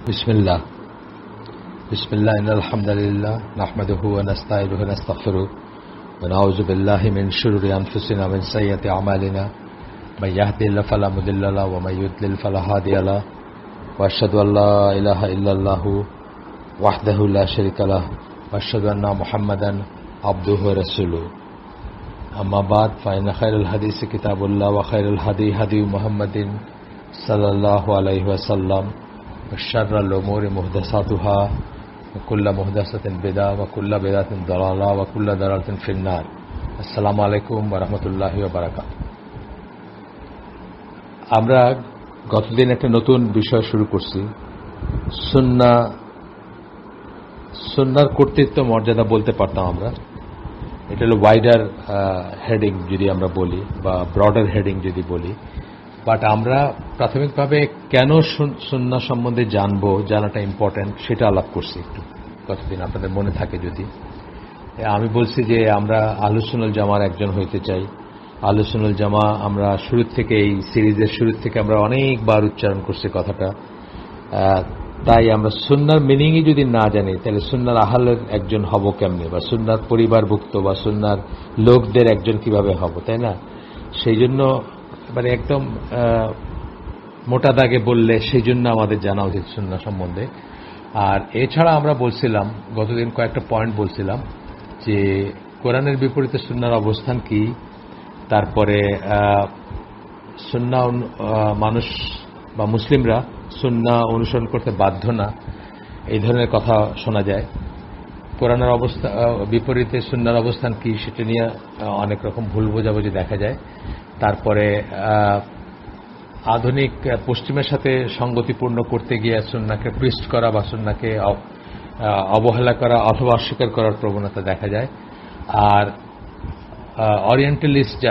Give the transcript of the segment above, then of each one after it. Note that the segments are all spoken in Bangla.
বিসমিল্লাহ বিসমিল্লাহ ইন্নাল হামদুলিল্লাহ নাহমাদুহু ওয়া নাস্তাঈনুহু ওয়া নাস্তাগফিরুহু ওয়া নাউযু বিল্লাহি মিন শুরুরি আনফুসিনা ওয়া মিন সাইয়্যাতি আমালিনা মান ইয়াহদিহিল্লাহু ফালা মুদিল্লা লাহু ওয়া মান ইউদ্লিল ফালা হাদিয়া লাহু ওয়া আশহাদু আল্লা ইলাহা ইল্লাল্লাহু ওয়াহদাহু লা শারীকা লাহু ওয়া আশহাদু আন্না মুহাম্মাদান আবদুহু ওয়া রাসূলুহু আম্মা বা'দ ফাইন্না খায়রাল হাদিসি কিতাবুল্লাহ ওয়া খায়রুল হাদী হাদী মুহাম্মাদিন সাল্লাল্লাহু আলাইহি ওয়াসাল্লাম وشر الأمور محدثاتها وكل محدثة بدعة وكل بدعة ضلالة وكل ضلالة في النار السلام عليكم ورحمة الله وبركاته আমরা গতদিন একটা নতুন বিষয় শুরু করছি সুন্নাহর কর্তৃত্ব মর্যাদা বলতে পারতাম আমরা এটা হলো ওয়াইডার হেডিং যদি আমরা বলি বা ব্রডার হেডিং যদি বলি বাট আমরা প্রাথমিকভাবে কেন সুন্নাহ সম্বন্ধে জানাটা ইম্পর্টেন্ট সেটা আলাপ করছি একটু কতদিন আপনাদের মনে থাকে যদি আমি বলছি যে আমরা আহলুস সুন্নাহ জামার একজন হইতে চাই আহলুস সুন্নাহ জামা আমরা শুরু থেকে এই সিরিজের শুরু থেকে আমরা অনেকবার উচ্চারণ করছি কথাটা তাই আমরা সুন্নাহর মিনিংই যদি না জানি তাহলে সুন্নাহর আহলের একজন হব কেমনে বা সুন্নাহর পরিবারভুক্ত বা সুন্নাহর লোকদের একজন কিভাবে হব তাই না সেই জন্য মানে একদম মোটা দাগে বললে সেই জন্য আমাদের জানা উচিত সুন্নাহ সম্বন্ধে আর এছাড়া আমরা বলছিলাম গতদিন কয়েকটা পয়েন্ট বলছিলাম যে কোরআনের বিপরীতে সুন্নাহর অবস্থান কি তারপরে সুন্নাহ মানুষ বা মুসলিমরা সুন্নাহ অনুসরণ করতে বাধ্য না এই ধরনের কথা শোনা যায় কোরআনের বিপরীতে সুন্নাহর অবস্থান কি সেটা নিয়ে অনেক রকম ভুল বোঝাবুঝি দেখা যায় তারপরে আধুনিক পশ্চিমের সাথে সঙ্গতিপূর্ণ করতে গিয়ে সুন্নাহকে টুইস্ট করা বা সুন্নাহকে অবহেলা করা অথবা অস্বীকার করার প্রবণতা দেখা যায় আর অরিয়েন্টালিস্ট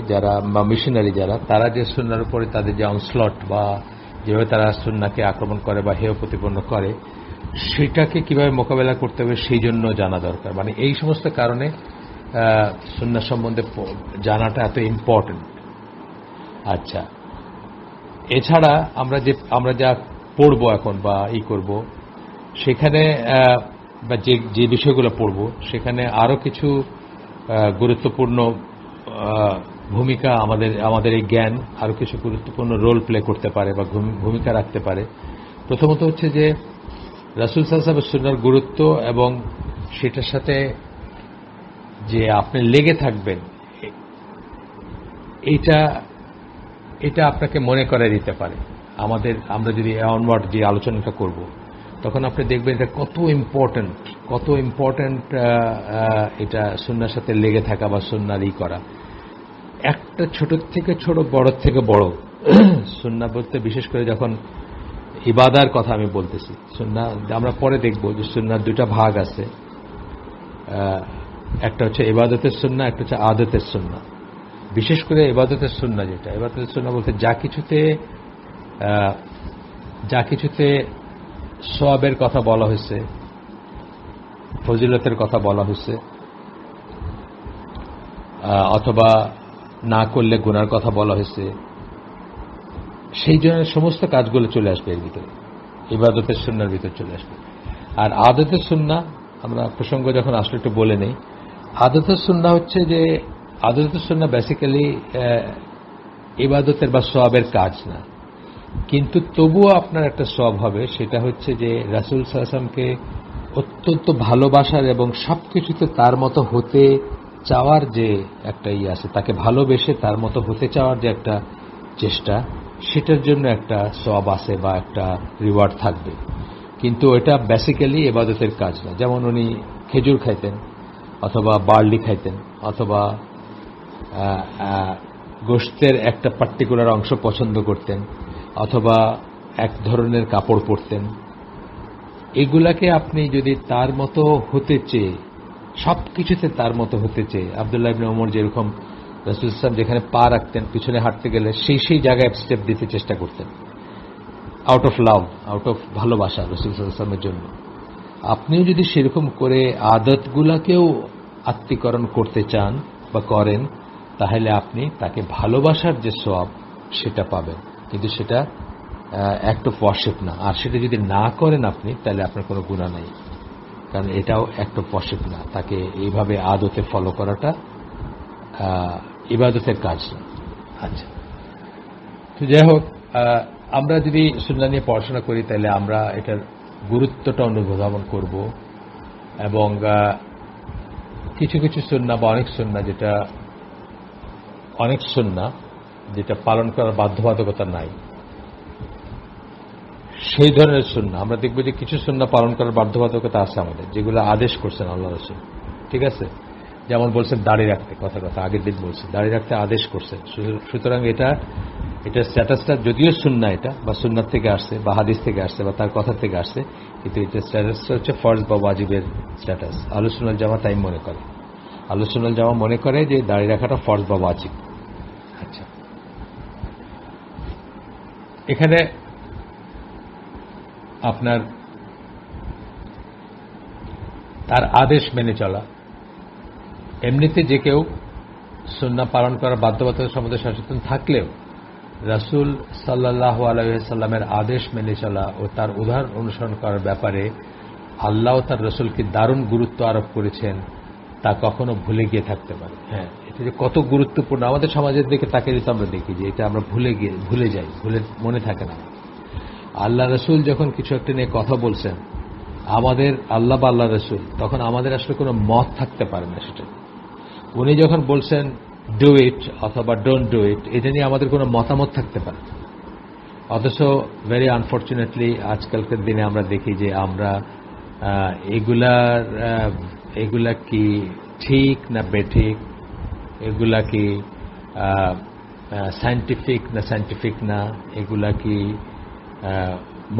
যারা বা মিশনারি যারা তারা যে সুন্নাহর উপরে তাদের যে অনস্লট বা যেভাবে তারা সুন্নাহকে আক্রমণ করে বা হেয় প্রতিপন্ন করে সেটাকে কিভাবে মোকাবেলা করতে হবে সেই জন্য জানা দরকার মানে এই সমস্ত কারণে সুন্নাহ সম্বন্ধে জানাটা এত ইম্পর্টেন্ট আচ্ছা এছাড়া আমরা যা পড়বো এখন বা করব সেখানে বা যে বিষয়গুলো পড়ব সেখানে আরো কিছু গুরুত্বপূর্ণ ভূমিকা আমাদের এই জ্ঞান আরো কিছু গুরুত্বপূর্ণ রোল প্লে করতে পারে বা ভূমিকা রাখতে পারে প্রথমত হচ্ছে যে রাসূল সাল্লাল্লাহু আলাইহি ওয়াসাল্লামের সুন্নাহর গুরুত্ব এবং সেটার সাথে যে আপনি লেগে থাকবেন এটা আপনাকে মনে করাই দিতে পারে আমরা যদি অনওয়ার্ড যে আলোচনাটা করব তখন আপনি দেখবেন এটা কত ইম্পর্টেন্ট এটা সুন্নাহর সাথে লেগে থাকা বা সুন্নাহর করা একটা ছোট থেকে ছোট বড় থেকে বড় সুন্নাহ বলতে বিশেষ করে যখন ইবাদার কথা আমি বলতেছি সুন্নাহ আমরা পরে দেখব যে সুন্নাহর দুটো ভাগ আছে একটা হচ্ছে ইবাদতের সুন্নাহ একটা হচ্ছে আদতের সুন্নাহ বিশেষ করে ইবাদতের সুন্নাহ যেটা ইবাদতের সুন্নাহ বলতে যা কিছুতে সওয়াবের কথা বলা হয়েছে ফজিলতের কথা বলা হয়েছে অথবা না করলে গুনার কথা বলা হয়েছে সেই জন্য সমস্ত কাজগুলো চলে আসবে এর ভিতরে ইবাদতের সুন্নাহর ভিতরে চলে আসবে আর আদতের সুন্নাহ আমরা প্রসঙ্গ যখন আসলে একটু বলে নেই আদতের সুন্নাহ হচ্ছে যে আদতের সুন্নাহ বেসিক্যালি ইবাদতের বা সওয়াবের কাজ না কিন্তু তবুও আপনার একটা সওয়াব হবে সেটা হচ্ছে যে রাসূল সাল্লাল্লাহু আলাইহি ওয়াসাল্লামকে অত্যন্ত ভালোবাসার এবং সবকিছুতে তার মতো হতে চাওয়ার যে একটা আছে তাকে ভালোবেসে তার মতো হতে চাওয়ার যে একটা চেষ্টা সেটার জন্য একটা সওয়াব আছে বা একটা রিওয়ার্ড থাকবে কিন্তু এটা বেসিক্যালি ইবাদতের কাজ না যেমন উনি খেজুর খাইতেন অথবা বার্লি খাইতেন অথবা গোশতের একটা পার্টিকুলার অংশ পছন্দ করতেন অথবা এক ধরনের কাপড় পরতেন এগুলাকে আপনি যদি তার মতো হতে চেয়ে সবকিছুতে তার মতো হতে চেয়ে আব্দুল্লাহ ইবনে ওমর যেরকম রাসূল সাল্লাল্লাহু আলাইহি ওয়াসাল্লাম যেখানে পা রাখতেন পিছনে হাঁটতে গেলে সেই জায়গায় স্টেপ দিতে চেষ্টা করতেন out of love out of ভালোবাসা রাসূল সাল্লাল্লাহু আলাইহি ওয়াসাল্লামের জন্য আপনিও যদি সেরকম করে আদতগুলাকেও আত্মীকরণ করতে চান বা করেন তাহলে আপনি তাকে ভালোবাসার যে সওয়াব সেটা পাবেন কিন্তু সেটা অ্যাক্ট অফ ওয়ার্শিপ না। আর সেটা যদি না করেন আপনি, তাহলে আপনার কোনো গুনাহ নাই, কারণ এটাও অ্যাক্ট অফ ওয়ার্শিপ না। তাকে এইভাবে আদতে ফলো করাটা ইবাদতের কাজ না। আচ্ছা, তো যাই হোক, আমরা যদি সুন্নাহ নিয়ে পড়াশোনা করি তাহলে আমরা এটার গুরুত্বটা অনুধাবন করব, এবং কিছু কিছু সুন্নাহ বা অনেক সুন্নাহ যেটা পালন করার বাধ্যবাধকতা নাই, সেই ধরনের সুন্নাহ আমরা দেখব যে কিছু সুন্নাহ পালন করার বাধ্যবাধকতা আছে আমাদের, যেগুলো আদেশ করছেন আল্লাহ রাসূল। ঠিক আছে, যেমন বলছেন দাড়ি রাখতে, কথা আগের দিন বলছেন দাড়ি রাখতে আদেশ করছেন। সুতরাং এটা স্ট্যাটাসটা যদিও সুন্নাহ, এটা বা সুন্নাত থেকে আসছে বা হাদিস থেকে আসছে বা তার কথা থেকে আসছে, কিন্তু এটা স্ট্যাটাসটা হচ্ছে ফরজ বা ওয়াজিবের স্ট্যাটাস। আহলুস সুন্নাহ জামাত তাই মনে করে। আহলুস সুন্নাহ জামাত মনে করে যে দাড়ি রাখাটা ফরজ বা ওয়াজিব। আচ্ছা, এখানে আপনার তার আদেশ মেনে চলা, এমনিতে যে কেউ সুন্নাহ পালন করার বাধ্যবাধকতা সম্বন্ধে সচেতন থাকলেও রাসূল সাল্লাল্লাহু আলাইহি ওয়াসাল্লামের আদেশ মেনে চলা ও তার উদাহরণ অনুসরণ করার ব্যাপারে আল্লাহ তার রাসূলকে দারুণ গুরুত্ব আরোপ করেছেন, তা কখনো ভুলে গিয়ে থাকতে পারে। হ্যাঁ, এটা যে কত গুরুত্বপূর্ণ আমাদের সমাজের দিকে তাকে যদি আমরা দেখি যে এটা আমরা ভুলে যাই, মনে থাকে না। আল্লাহ রাসূল যখন কিছু একটা নিয়ে কথা বলছেন, আমাদের আল্লাহ বা আল্লাহ রাসূল, তখন আমাদের আসলে কোনো মত থাকতে পারে না সেটা। উনি যখন বলছেন ডু ইট অথবা ডোন্ট ডু ইট, এটা নিয়ে আমাদের কোনো মতামত থাকতে পারে। অথচ ভেরি আনফর্চুনেটলি আজকালকার দিনে আমরা দেখি যে আমরা এগুলা কি ঠিক না বেঠিক, এগুলা কি সায়েন্টিফিক না, এগুলা কি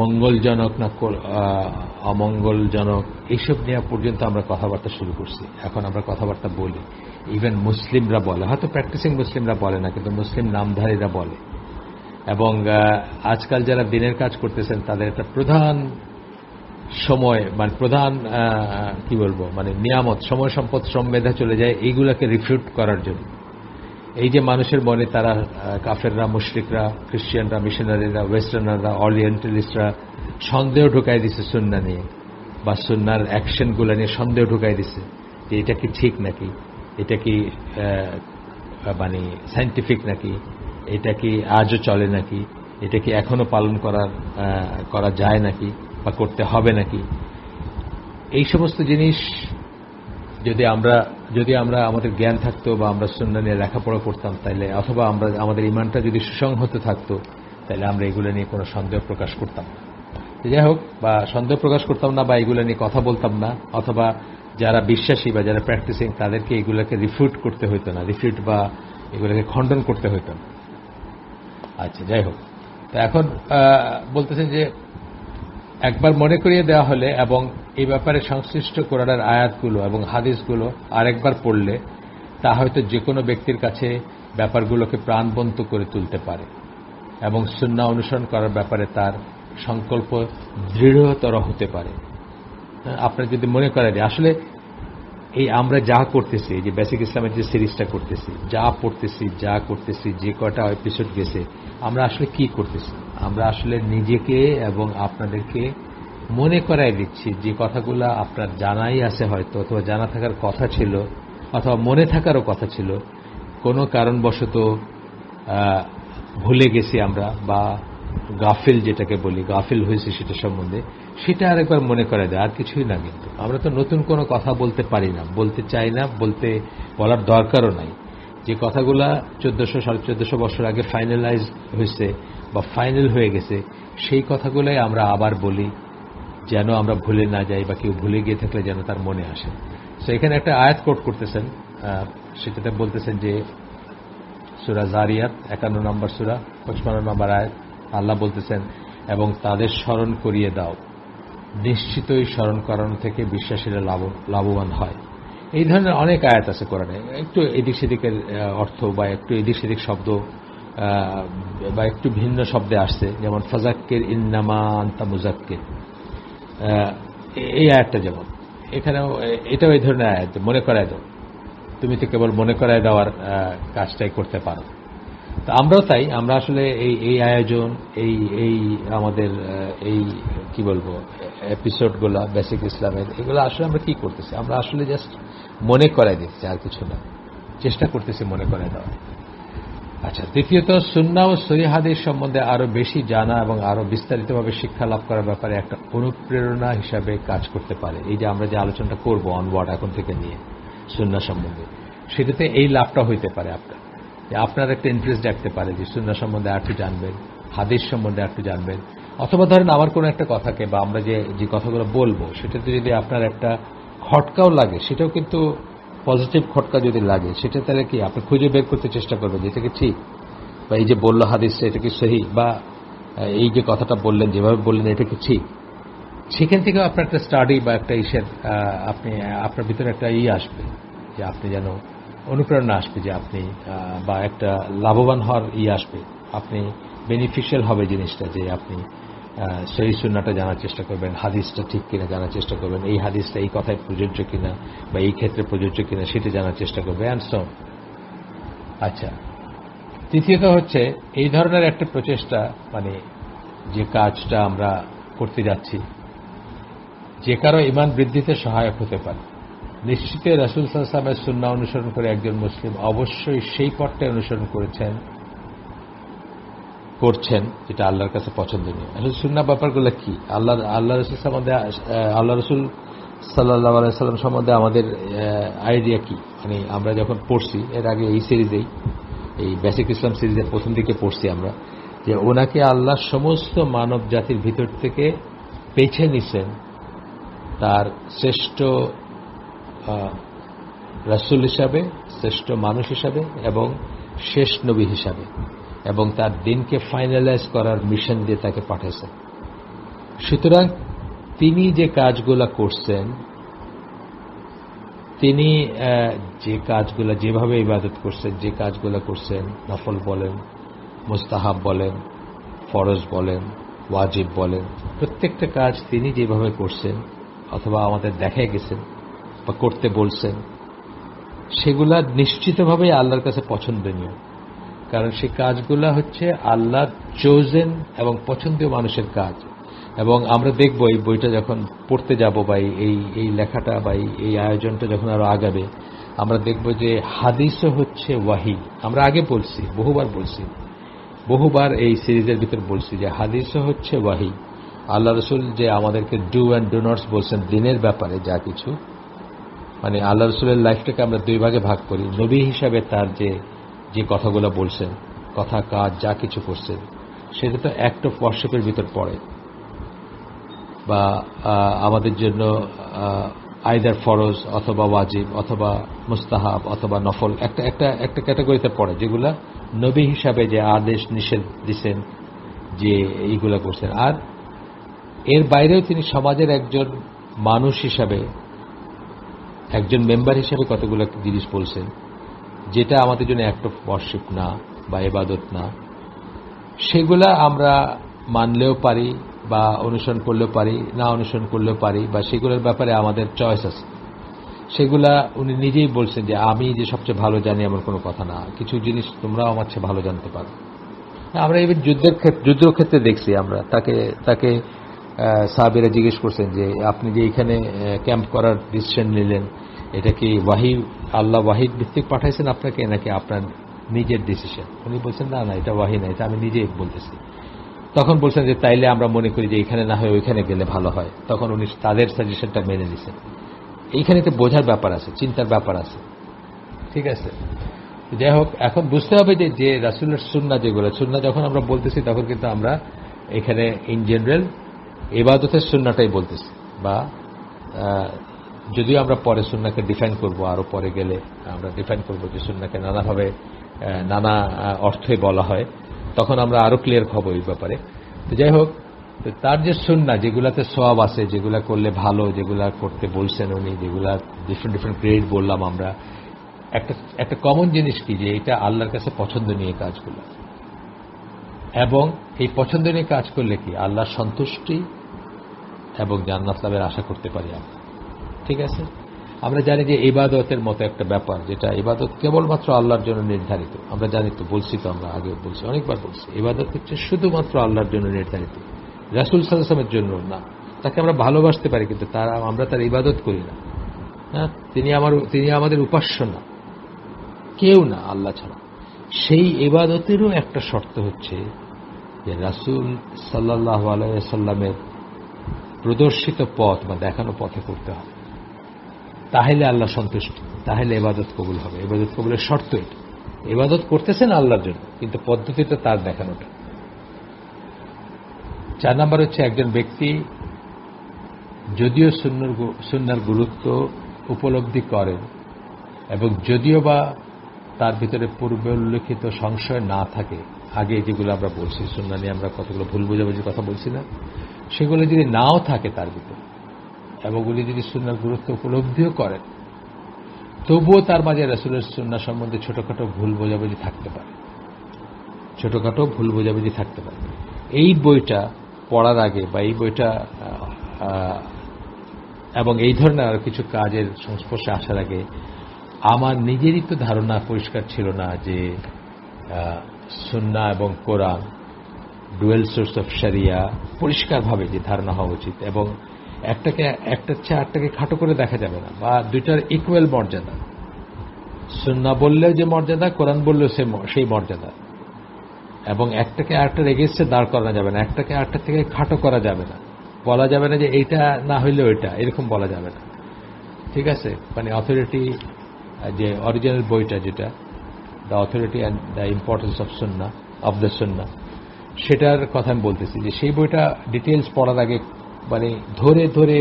মঙ্গলজনক না অমঙ্গলজনক, এইসব নিয়ে পর্যন্ত আমরা কথাবার্তা শুরু করছি। এখন আমরা কথাবার্তা বলি, ইভেন মুসলিমরা বলে, হয়তো প্র্যাকটিসিং মুসলিমরা বলে না, কিন্তু মুসলিম নামধারীরা বলে। এবং আজকাল যারা দিনের কাজ করতেছেন তাদের একটা প্রধান সময়, মানে প্রধান কি বলবো, মানে নিয়ামত, সময় সম্পদ শ্রম মেধা চলে যায় এইগুলাকে রিফিউট করার জন্য। এই যে মানুষের মনে তারা কাফেররা, মুশরিকরা, খ্রিস্টিয়ানরা, মিশনারিরা, ওয়েস্টার্নাররা, অরিয়েন্টালিস্টরা সন্দেহ ঢুকাই দিছে সুন্নাহ নিয়ে, বা সুন্নাহর অ্যাকশনগুলো নিয়ে সন্দেহ ঢুকাই দিছে যে এটা কি ঠিক নাকি, এটা কি মানে সায়েন্টিফিক নাকি, এটা কি আজও চলে নাকি, এটা কি এখনো পালন করা যায় নাকি বা করতে হবে নাকি। এই সমস্ত জিনিস যদি আমরা আমাদের জ্ঞান থাকতো বা আমরা সুন্নাহ নিয়ে লেখাপড়া করতাম, তাইলে, অথবা আমাদের ইমানটা যদি সুসংহত থাকতো, তাহলে আমরা এগুলো নিয়ে কোনো সন্দেহ প্রকাশ করতাম না। যাই হোক, বা সন্দেহ প্রকাশ করতাম না বা এগুলো নিয়ে কথা বলতাম না, অথবা যারা বিশ্বাসী বা যারা প্র্যাকটিসিং তাদেরকে এগুলোকে রিফিউট করতে হইতো না, বা এগুলোকে খণ্ডন করতে হইতো না। আচ্ছা, যাই হোক, তো এখন বলতেছেন যে একবার মনে করিয়ে দেওয়া হলে এবং এই ব্যাপারে সংশ্লিষ্ট কোরআনের আয়াতগুলো এবং হাদিসগুলো আরেকবার পড়লে তা হয়তো যে কোনো ব্যক্তির কাছে ব্যাপারগুলোকে প্রাণবন্ত করে তুলতে পারে এবং সুন্নাহ অনুসরণ করার ব্যাপারে তার সংকল্প দৃঢ়তর হতে পারে। আপনার যদি মনে করেন আসলে এই আমরা যা করতেছি, যে বেসিক ইসলামের যে সিরিজটা করতেছি, যা পড়তেছি, যা করতেছি, যে কটা এপিসোড গেছে, আমরা আসলে কি করতেছি, আমরা আসলে নিজেকে এবং আপনাদেরকে মনে করাই দিচ্ছি যে কথাগুলো আপনার জানাই আছে হয়তো, অথবা জানা থাকার কথা ছিল, অথবা মনে থাকারও কথা ছিল, কোনো কারণবশত ভুলে গেছি আমরা, বা গাফিল যেটাকে বলি, গাফিল হয়েছে সেটা সম্বন্ধে, সেটা আরেকবার মনে করে দেয়, আর কিছুই না। কিন্তু আমরা তো নতুন কোনো কথা বলতে পারি না, বলতে চাই না, বলার দরকারও নাই। যে কথাগুলা 1400-1450 বছর আগে ফাইনালাইজ হয়েছে বা ফাইনাল হয়ে গেছে, সেই কথাগুলাই আমরা আবার বলি, যেন আমরা ভুলে না যাই, বা কেউ ভুলে গিয়ে থাকলে যেন তার মনে আসে। তো এখানে একটা আয়াত কোট করতেছেন, সেটাতে বলতেছেন যে সূরা জারিয়াত 51 নম্বর সূরা 55 নম্বর আয়াত, আল্লাহ বলতেছেন, এবং তাদের স্মরণ করিয়ে দাও, নিশ্চিতই স্মরণ করানো থেকে বিশ্বাসীরা লাভবান হয়। এই ধরনের অনেক আয়াত আছে কোরআনে, একটু এদিক সেদিকের অর্থ বা একটু এদিক সেদিক শব্দ বা একটু ভিন্ন শব্দে আসছে, যেমন ফাযাক্কির ইন্নামা আনতা মুযাক্কির, এই আয়াতটা যেমন এখানেও, এটাও এই ধরনের আয়াত, মনে করায় দাও, তুমি তো কেবল মনে করায় দেওয়ার কাজটাই করতে পারো। তো আমরাও তাই, আমরা আসলে এই এই আয়োজন, এই এই আমাদের এই কি বলবো এপিসোডগুলো বেসিক ইসলামের, এগুলো আসলে আমরা কি করতেছি, আমরা আসলে জাস্ট মনে করাই দিচ্ছি, আর কিছু না, চেষ্টা করতেছি মনে করাই দেওয়া। আচ্ছা, দ্বিতীয়ত সুন্নাহ ও সহিহ হাদিস সম্বন্ধে আরো বেশি জানা এবং আরো বিস্তারিতভাবে শিক্ষা লাভ করার ব্যাপারে একটা অনুপ্রেরণা হিসাবে কাজ করতে পারে। এই যে আমরা যে আলোচনাটা করবো অনওয়ার্ড এখন থেকে নিয়ে সুন্নাহ সম্বন্ধে, সেটাতে এই লাভটা হইতে পারে আপনার, যে আপনার একটা ইন্টারেস্ট রাখতে পারে যে সুন্নাহ সম্বন্ধে আর একটু জানবেন, হাদিস সম্বন্ধে আর একটু জানবেন, অথবা ধরেন আমার কোনো একটা কথাকে বা আমরা যে কথাগুলো বলবো সেটাতে যদি আপনার একটা খটকাও লাগে, সেটাও কিন্তু পজিটিভ খটকা যদি লাগে, সেটা তাহলে কি আপনি খুঁজে বের করতে চেষ্টা করবেন যে এটা কি ঠিক, বা এই যে বললো হাদিসটা এটা কি সহি, বা এই যে কথাটা বললেন যেভাবে বললেন এটা কি ঠিক। সেখান থেকেও আপনার একটা স্টাডি বা একটা ইসের আপনি আপনার ভিতরে একটা আসবে, যে আপনি যেন অনুপ্রেরণা আসবে, যে আপনি বা একটা লাভবান হওয়ার আসবে, আপনি বেনিফিশিয়াল হবে জিনিসটা, যে আপনি সহিহ সুন্নাহটা জানার চেষ্টা করবেন, হাদিসটা ঠিক কিনা জানার চেষ্টা করবেন, এই হাদিসটা এই কথায় প্রযোজ্য কিনা বা এই ক্ষেত্রে প্রযোজ্য কিনা সেটা জানার চেষ্টা করবে অ্যান্ড সো। আচ্ছা, তৃতীয়ত হচ্ছে এই ধরনের একটা প্রচেষ্টা, মানে যে কাজটা আমরা করতে যাচ্ছি, যে কারো ঈমান বৃদ্ধিতে সহায়ক হতে পারে। নিশ্চিত রাসূল সাল্লাল্লাহু আলাইহি ওয়াসাল্লামের সুন্নাহ অনুসরণ করে একজন মুসলিম অবশ্যই সেই পথটাই অনুসরণ করছেন যেটা আল্লাহর কাছে পছন্দনীয়। আসলে সুন্নাহ ব্যাপারগুলো কি, আল্লাহ রাসূল সম্বন্ধে, আল্লাহ রাসূল সাল্লাল্লাহু আলাইহি ওয়াসাল্লাম সম্বন্ধে আমাদের আইডিয়া কি, মানে আমরা যখন পড়ছি এর আগে এই সিরিজেই, এই বেসিক ইসলাম সিরিজের প্রথম দিকে পড়ছি আমরা, যে ওনাকে আল্লাহ সমস্ত মানব জাতির ভিতর থেকে বেছে নিছেন তার শ্রেষ্ঠ রাসূল হিসাবে, শ্রেষ্ঠ মানুষ হিসাবে এবং শেষ নবী হিসাবে, এবং তার দিনকে ফাইনালাইজ করার মিশন দিয়ে তাকে পাঠাইছেন। সুতরাং তিনি যে কাজগুলো করছেন, তিনি যে কাজগুলো যেভাবে ইবাদত করছেন, যে কাজগুলো করছেন, নফল বলেন, মুস্তাহাব বলেন, ফরজ বলেন, ওয়াজিব বলেন, প্রত্যেকটা কাজ তিনি যেভাবে করছেন অথবা আমাদের দেখাই গেছেন বা করতে বলছেন, সেগুলা নিশ্চিতভাবেই আল্লাহর কাছে পছন্দনীয়। কারণ সেই কাজগুলা হচ্ছে আল্লাহ চোজেন এবং পছন্দীয় মানুষের কাজ। এবং আমরা দেখব এই বইটা যখন পড়তে যাব বা এই লেখাটা বা এই আয়োজনটা যখন আরো আগাবে, আমরা দেখব যে হাদিসও হচ্ছে ওয়াহি। আমরা আগে বলছি, বহুবার এই সিরিজের ভিতর বলছি যে হাদিসও হচ্ছে ওয়াহি। আল্লাহ রসুল যে আমাদেরকে ডু অ্যান্ড ডু নটস বলছেন দিনের ব্যাপারে যা কিছু, মানে আল্লাহ রসুলের লাইফটাকে আমরা দুই ভাগে ভাগ করি। নবী হিসাবে তার যে কথাগুলো বলছেন, কথা কাজ যা কিছু করছেন, সেটা তো অ্যাক্ট অফ ওয়ার্শিপের ভিতর পড়ে, বা আমাদের জন্য আইদার ফরজ অথবা ওয়াজিব অথবা মুস্তাহাব অথবা নফল একটা ক্যাটাগরিতে পড়ে, যেগুলা নবী হিসাবে যে আদেশ নিষেধ দিচ্ছেন, যে এইগুলা করছেন। আর এর বাইরেও তিনি সমাজের একজন মানুষ হিসাবে, একজন মেম্বার হিসাবে কতগুলো জিনিস বলছেন, যেটা আমাদের জন্য অ্যাক্ট অফ ওয়ার্শিপ না বা ইবাদত না, সেগুলা আমরা মানলেও পারি বা অনুসরণ করলেও পারি, না অনুসরণ করলেও পারি, বা সেগুলোর ব্যাপারে আমাদের চয়েস আছে। সেগুলা উনি নিজেই বলছেন যে আমি যে সবচেয়ে ভালো জানি এমন কোনো কথা না, কিছু জিনিস তোমরাও আমার চেয়ে ভালো জানতে পারো। আমরা ইভেন যুদ্ধের ক্ষেত্রে দেখছি, আমরা তাকে সাহাবীরা জিজ্ঞেস করছেন যে আপনি যে এখানে ক্যাম্প করার ডিসিশন নিলেন, এটা কি আল্লাহ ওয়াহিদ ভিত্তিক পাঠাইছেন আপনাকে নাকি আপনার নিজের ডিসিশন? উনি বলছেন না, এটা ওয়াহি না, এটা আমি নিজেই বলতেছি। তখন বলছেন যে তাইলে আমরা মনে করি যে এখানে না হয় ওইখানে গেলে ভালো হয়। তখন উনি তাদের সাজেশনটা মেনে নিছেন। এইখানে তো বোঝার ব্যাপার আছে, চিন্তার ব্যাপার আছে, ঠিক আছে। যাই হোক, এখন বুঝতে হবে যে রাসূলের সুন্নাহ, যেগুলো সুন্নাহ যখন আমরা বলতেছি তখন কিন্তু আমরা এখানে ইন জেনারেল ইবাদতের সুন্নাহটাই বলতেছি, বা যদিও আমরা পরে সুন্নাহকে ডিফাইন করব, আরো পরে গেলে আমরা ডিফাইন করব যে সুন্নাহকে নানাভাবে নানা অর্থে বলা হয়, তখন আমরা আরো ক্লিয়ার হব এই ব্যাপারে। তো যাই হোক, তার যে সুন্নাহ, যেগুলাতে সওয়াব আছে, যেগুলা করলে ভালো, যেগুলা করতে বলছেন উনি, যেগুলা ডিফারেন্ট গ্রেড বললাম আমরা, একটা কমন জিনিস কি, যে এটা আল্লাহর কাছে পছন্দনীয় কাজগুলো, এবং এই পছন্দনীয় কাজ করলে কি আল্লাহর সন্তুষ্টি এবং জান্নাত লাভের আশা করতে পারি আমরা, ঠিক আছে। আমরা জানি যে ইবাদতের মতো একটা ব্যাপার, যেটা ইবাদত কেবলমাত্র আল্লাহর জন্য নির্ধারিত। আমরা জানি তো, বলছি তো, আমরা আগে বলছি, অনেকবার বলছি, ইবাদত হচ্ছে শুধুমাত্র আল্লাহর জন্য নির্ধারিত, রাসূল সাল্লাল্লাহু আলাইহি ওয়াসাল্লামের জন্য না। তাকে আমরা ভালোবাসতে পারি, কিন্তু আমরা তার ইবাদত করি না। হ্যাঁ, তিনি আমাদের উপাস্য না, কেউ না আল্লাহ ছাড়া। সেই ইবাদতেরও একটা শর্ত হচ্ছে যে রাসূল সাল্লাল্লাহু আলাইহি ওয়াসাল্লামের প্রদর্শিত পথ বা দেখানো পথে করতে হবে, তাহলে আল্লাহ সন্তুষ্ট, তাহলে ইবাদত কবুল হবে। ইবাদত কবুলের শর্ত এটা। ইবাদত করতেছেন আল্লাহর জন্য, কিন্তু পদ্ধতিটা তার দেখানোটা। 4 নাম্বার হচ্ছে একজন ব্যক্তি যদিও সুন্নাহর গুরুত্ব উপলব্ধি করেন এবং যদিও বা তার ভিতরে পূর্বে উল্লেখিত সংশয় না থাকে, আগে যেগুলো আমরা বলছি সুন্নাহ নিয়ে আমরা কতগুলো ভুল বোঝাবুঝির কথা বলছি না, সেগুলো যদি নাও থাকে তার ভিতরে, এবং উনি যদি সুন্নাহর গুরুত্ব উপলব্ধিও করেন, তবুও তার মাঝে রাসূলের সুন্নাহ সম্বন্ধে ছোটখাটো ভুল বোঝাবুঝি থাকতে পারে, ছোটখাটো ভুল বোঝাবুঝি থাকতে পারে। এই বইটা পড়ার আগে বা এই বইটা এবং এই ধরনের আর কিছু কাজের সংস্পর্শে আসার আগে আমার নিজেরই তো ধারণা পরিষ্কার ছিল না যে সুন্নাহ এবং কোরআন ডুয়েল সোর্স অফ শরিয়া পরিষ্কারভাবে যে ধারণা হওয়া উচিত, এবং একটার চেয়ে আরেকটাকে খাটো করে দেখা যাবে না, বা দুইটার ইকুয়াল মর্যাদা। সুন্নাহ বললেও যে মর্যাদা, কোরআন বললেও সেই মর্যাদা, এবং একটাকে আরেকটার এগেইনস্টে দাঁড় করানো যাবে না, একটাকে আরেকটার থেকে খাটো করা যাবে না। বলা যাবে না যে এইটা না হইলেও এটা, এরকম বলা যাবে না। ঠিক আছে, মানে অথরিটি, যে অরিজিনাল বইটা যেটা the authority and the importance of Sunnah, of the সুন্নাহ, সেটার কথা আমি বলতেছি যে সেই বইটা ডিটেলস পড়ার আগে, মানে ধরে ধরে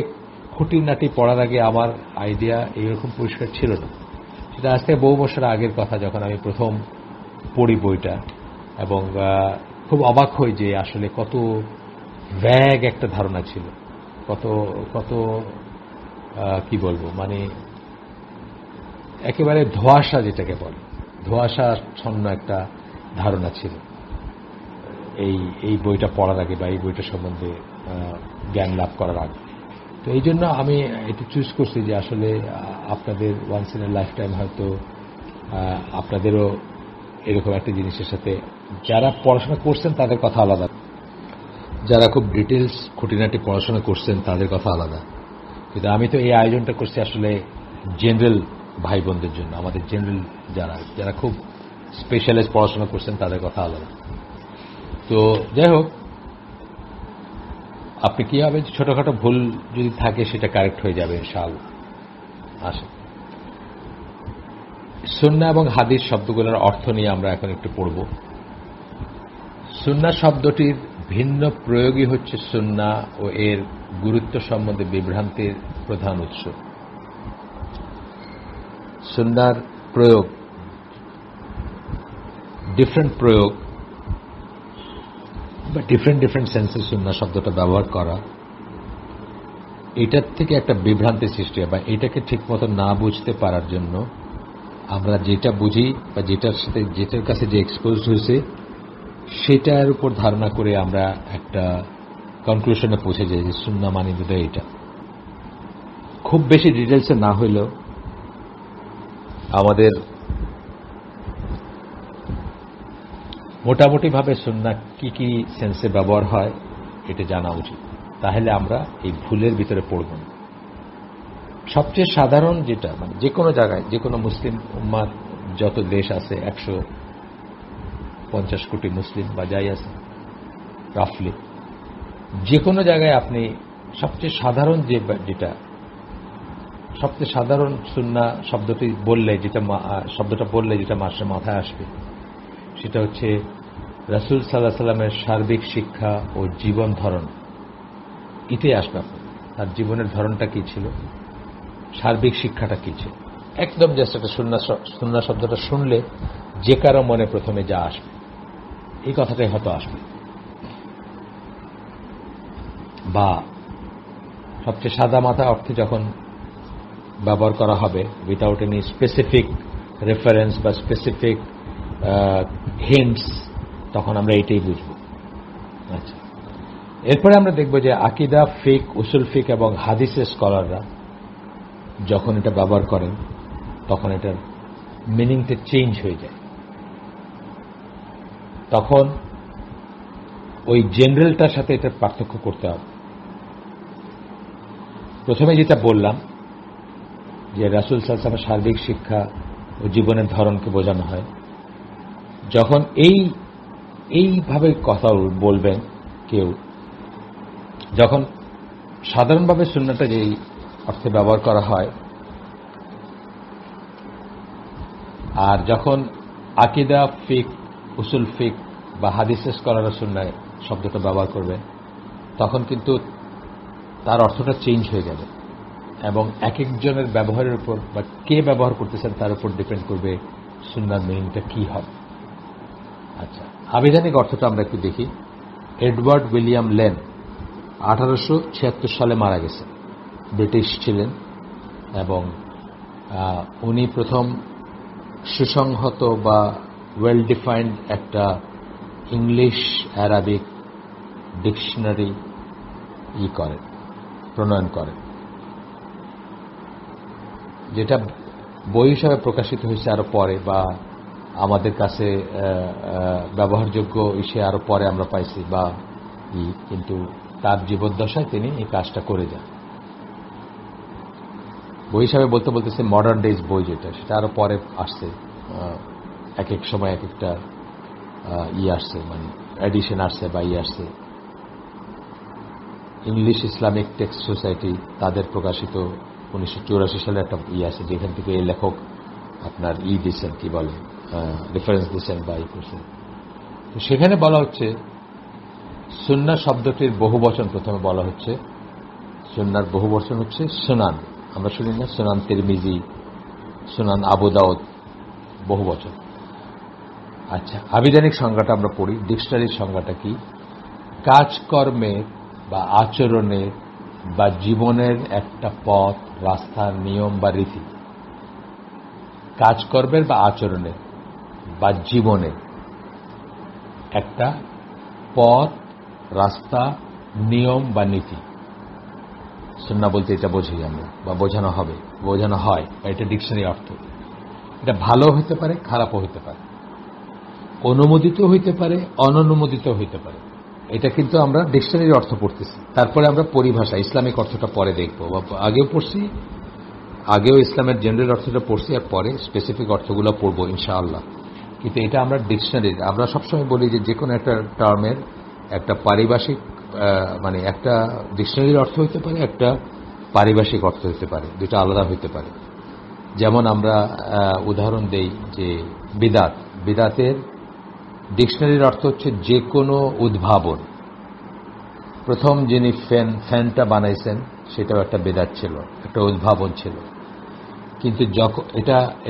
খুঁটিনাটি পড়ার আগে আমার আইডিয়া এইরকম পরিষ্কার ছিল না। সেটা আজ থেকে বহু বছর আগের কথা, যখন আমি প্রথম পড়ি বইটা, এবং খুব অবাক হই যে আসলে কত ভ্যাগ একটা ধারণা ছিল, কত কত কি বলবো, মানে একেবারে ধোঁয়াশা, যেটাকে বলে ধোঁয়াশাচ্ছন্ন একটা ধারণা ছিল এই বইটা পড়ার আগে বা এই বইটা সম্বন্ধে জ্ঞান লাভ করার আগে। তো এই জন্য আমি এটা চুজ করছি যে আসলে আপনাদের once in a lifetime হয়তো আপনাদেরও এরকম একটা জিনিসের সাথে, যারা পড়াশোনা করছেন তাদের কথা আলাদা, যারা খুব ডিটেলস খুঁটিনাটি পড়াশোনা করছেন তাদের কথা আলাদা, কিন্তু আমি তো এই আয়োজনটা করছি আসলে জেনারেল ভাই বোনদের জন্য, আমাদের জেনারেল যারা খুব স্পেশালাইজ পড়াশোনা করছেন তাদের কথা আলাদা। তো যাই হোক, আপনি কি হবে, ছোটখাটো ভুল যদি থাকে সেটা কারেক্ট হয়ে যাবে ইনশাআল্লাহ। আসে সুন্নাহ এবং হাদিস শব্দগুলোর অর্থ নিয়ে আমরা এখন একটু পড়ব। সুন্নাহ শব্দটির ভিন্ন প্রয়োগই হচ্ছে সুন্নাহ ও এর গুরুত্ব সম্বন্ধে বিভ্রান্তির প্রধান উৎস। সুন্নাহর প্রয়োগ, ডিফারেন্ট প্রয়োগ বা ডিফারেন্ট সেন্সে সুন্নাহ শব্দটা ব্যবহার করা, এটার থেকে একটা বিভ্রান্তি সৃষ্টি হয়, বা এটাকে ঠিকমতো না বুঝতে পারার জন্য আমরা যেটা বুঝি বা যেটার কাছে যে এক্সপোজ হয়েছে সেটার উপর ধারণা করে আমরা একটা কনক্লুশনে পৌঁছে যাই যে সুন্নাহ মানে বোধহয় এটা। খুব বেশি ডিটেলসে না হইলেও আমাদের মোটামুটিভাবে সুন্নাহ কি কি সেন্সে ব্যবহার হয় এটা জানা উচিত, তাহলে আমরা এই ভুলের ভিতরে পড়ব না। সবচেয়ে সাধারণ যেটা, মানে যে কোনো জায়গায়, যে কোনো মুসলিম উম্মার যত দেশ আছে, 150 কোটি মুসলিম বা যাই আছে রাফলি, যে কোনো জায়গায় আপনি সবচেয়ে সাধারণ সবচেয়ে সাধারণ সুন্নাহ শব্দটা বললে যেটা মাথায় আসবে সেটা হচ্ছে রাসূল সাল্লাল্লাহু আলাইহি ওয়াসাল্লামের সার্বিক শিক্ষা ও জীবন ধরন। এটাই আসবে, তার জীবনের ধরনটা কি ছিল, সার্বিক শিক্ষাটা কি ছিল। একদম জাস্ট একটা সুন্নাহ শব্দটা শুনলে যে কারো মনে প্রথমে যা আসবে এই কথাটাই হয়তো আসবে, বা সবচেয়ে সাদা মাথা অর্থে যখন ব্যবহার করা হবে উইথাউট এনি স্পেসিফিক রেফারেন্স বা স্পেসিফিক হিন্টস, তখন আমরা এইটাই বুঝব। আচ্ছা, এরপরে আমরা দেখব যে আকীদা, ফিকহ, উসুল ফিকহ এবং হাদিসের স্কলাররা যখন এটা ব্যবহার করেন তখন এটার মিনিংটা চেঞ্জ হয়ে যায়। তখন ওই জেনারেলটার সাথে এটার পার্থক্য করতে হবে। প্রথমে যেটা বললাম যে রাসূল সাল্লাল্লাহু আলাইহি ওয়াসাল্লামের সার্বিক শিক্ষা ও জীবনের ধরনকে বোঝানো হয়। যখন এইভাবে কথা বলবেন কেউ, যখন সাধারণভাবে সুন্নাহটা যেই অর্থে ব্যবহার করা হয়, আর যখন আকীদা, ফিক, উসুল ফিক বা হাদিসের স্কলাররা সুন্নাহ শব্দটা ব্যবহার করবে, তখন কিন্তু তার অর্থটা চেঞ্জ হয়ে যাবে এবং এক একজনের ব্যবহারের উপর বা কে ব্যবহার করতেছেন তার উপর ডিপেন্ড করবে সুন্নাহর মিনিংটা কি হবে। আচ্ছা, আবিধানিক অর্থটা আমরা একটু দেখি। এডওয়ার্ড উইলিয়াম লেন 1876 সালে মারা গেছেন, ব্রিটিশ ছিলেন এবং উনি প্রথম সুসংহত বা ওয়েল ডিফাইন্ড একটা ইংলিশ অ্যারাবিক ডিকশনারি প্রণয়ন করেন, যেটা বই হিসাবে প্রকাশিত হয়েছে আরো পরে, বা আমাদের কাছে ব্যবহারযোগ্য ইসে আরো পরে আমরা পাইছি বা কিন্তু তার জীবদ্দশায় তিনি এই কাজটা করে যান। বই হিসাবে বলতেছে মডার্ন ডেজ বই যেটা, সেটা আরো পরে আসছে, এক এক সময় এক একটা আসছে, মানে এডিশন আসছে বা আসছে। ইংলিশ ইসলামিক টেক্সট সোসাইটি তাদের প্রকাশিত 1984 সালে একটা আছে, যেখান থেকে এই লেখক আপনার দিচ্ছেন, কি বলে, রেফারেন্স দিচ্ছেন বা করছেন। তো সেখানে বলা হচ্ছে সুন্নাহ শব্দটির বহুবচন প্রথমে বলা হচ্ছে, সুন্নাহর বহুবচন হচ্ছে সুনান। আমরা শুনি না সুনান তিরমিজি, সুনান আবু দাউদ, বহুবচন। আচ্ছা, আবিধানিক সংজ্ঞাটা আমরা পড়ি। ডিকশনারির সংজ্ঞাটা কি? কাজকর্মের বা আচরণের বা জীবনের একটা পথ, রাস্তা, নিয়ম বা রীতি। কাজকর্মের বা আচরণের বা জীবনের একটা পথ, রাস্তা, নিয়ম বা নীতি। সুন্নাহ বলতে এটা বুঝি আমরা, বা বোঝানো হয়, বা এটা ডিকশনারি অর্থ। এটা ভালো হতে পারে, খারাপও হতে পারে, অনুমোদিত হইতে পারে, অননুমোদিত হইতে পারে। এটা কিন্তু আমরা ডিকশনারির অর্থ পড়তেছি, তারপরে আমরা পরিভাষা ইসলামিক অর্থটা পরে দেখব, বা আগেও পড়ছি, আগেও ইসলামের জেনারেল অর্থটা পড়ছি, আর পরে স্পেসিফিক অর্থগুলো পড়বো ইনশাআল্লাহ। কিন্তু এটা আমরা ডিকশনারির, আমরা সবসময় বলি যে কোনো একটা টার্মের একটা পারিভাষিক, মানে একটা ডিকশনারির অর্থ হইতে পারে, একটা পারিভাষিক অর্থ হইতে পারে, দুটো আলাদা হইতে পারে। যেমন আমরা উদাহরণ দেই যে বিদাতের ডিকশনারির অর্থ হচ্ছে যে কোনো উদ্ভাবন। প্রথম যিনি ফ্যানটা বানাইছেন সেটাও একটা বিদাত ছিল, একটা উদ্ভাবন ছিল। কিন্তু যখন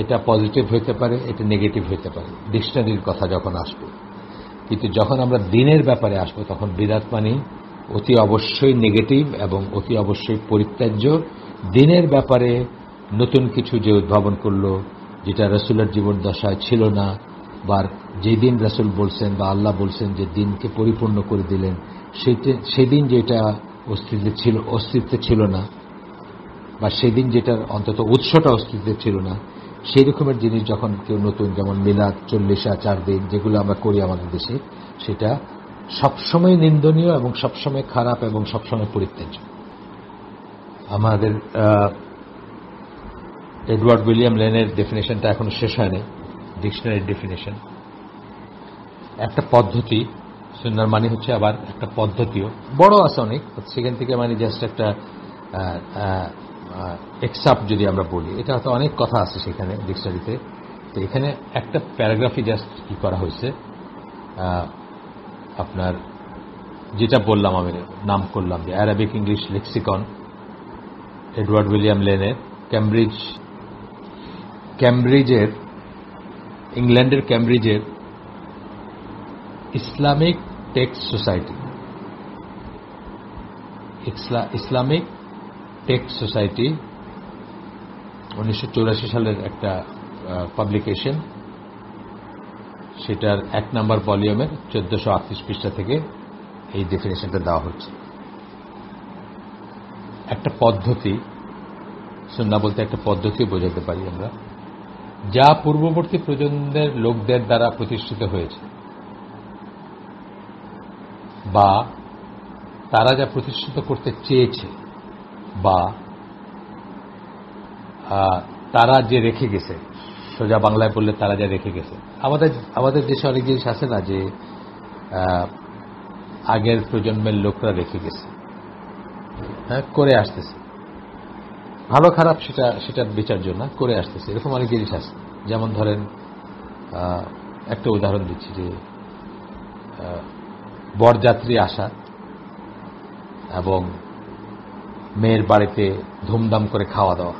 এটা পজিটিভ হইতে পারে, এটা নেগেটিভ হইতে পারে ডিকশনারির কথা যখন আসবে। কিন্তু যখন আমরা দিনের ব্যাপারে আসবো, তখন বিদাত মানে অতি অবশ্যই নেগেটিভ এবং অতি অবশ্যই পরিত্যাজ্য। দিনের ব্যাপারে নতুন কিছু যে উদ্ভাবন করলো, যেটা রাসূলের জীবদ্দশায় ছিল না, বা যেদিন রাসূল বলছেন বা আল্লাহ বলছেন যে দিনকে পরিপূর্ণ করে দিলেন, সেদিন যেটা অস্তিত্বে ছিল না, বা সেদিন যেটার অন্তত উৎসটা অস্তিত্বে ছিল না, সেই রকমের জিনিস যখন কেউ নতুন, যেমন মিলাদ, 40 4 দিন, যেগুলো আমরা করি আমাদের দেশে, সেটা সবসময় নিন্দনীয় এবং সবসময় খারাপ এবং সবসময় পরিত্যাজ্য। আমাদের এডওয়ার্ড উইলিয়াম লেনের ডেফিনেশনটা এখনো শেষ হয়নি, ডিকশনারির ডেফিনেশন। একটা পদ্ধতি, সুন্নাহর মানে হচ্ছে আবার একটা পদ্ধতিও, বড় আছে অনেক, সেখান থেকে মানে জাস্ট একটা এক্সাপ্ট যদি আমরা বলি, এটা হয়তো অনেক কথা আছে সেখানে ডিকশনারিতে। তো এখানে একটা প্যারাগ্রাফই জাস্ট কি করা হয়েছে, আপনার যেটা বললাম, আমি নাম করলাম যে Arabic English lexicon, Edward William লেনের, ক্যামব্রিজের, ইংল্যান্ডের ক্যামব্রিজের Islamic text society, Islamic text society 1984 সালের একটা পাবলিকেশন, সেটার 1 নম্বর ভলিউমের 1438 পৃষ্ঠা থেকে এই ডেফিনেশনটা দেওয়া হচ্ছে। একটা পদ্ধতি, সুন্নাহ বলতে একটা পদ্ধতি বোঝাতে পারি আমরা, যা পূর্ববর্তী প্রজন্মের লোকদের দ্বারা প্রতিষ্ঠিত হয়েছে বা তারা যা প্রতিষ্ঠিত করতে চেয়েছে বা তারা যে রেখে গেছে, সোজা বাংলায় বললে তারা যা রেখে গেছে। আমাদের দেশে অনেক জিনিস আছে না যে আগের প্রজন্মের লোকরা রেখে গেছে, হ্যাঁ, করে আসতেছে, ভালো খারাপ সেটা বিচার্য না, করে আসতেছে, এরকম অনেক জিনিস আছে। যেমন ধরেন একটা উদাহরণ দিচ্ছি যে বরযাত্রী আসা এবং মেয়ের বাড়িতে ধুমধাম করে খাওয়া দাওয়া,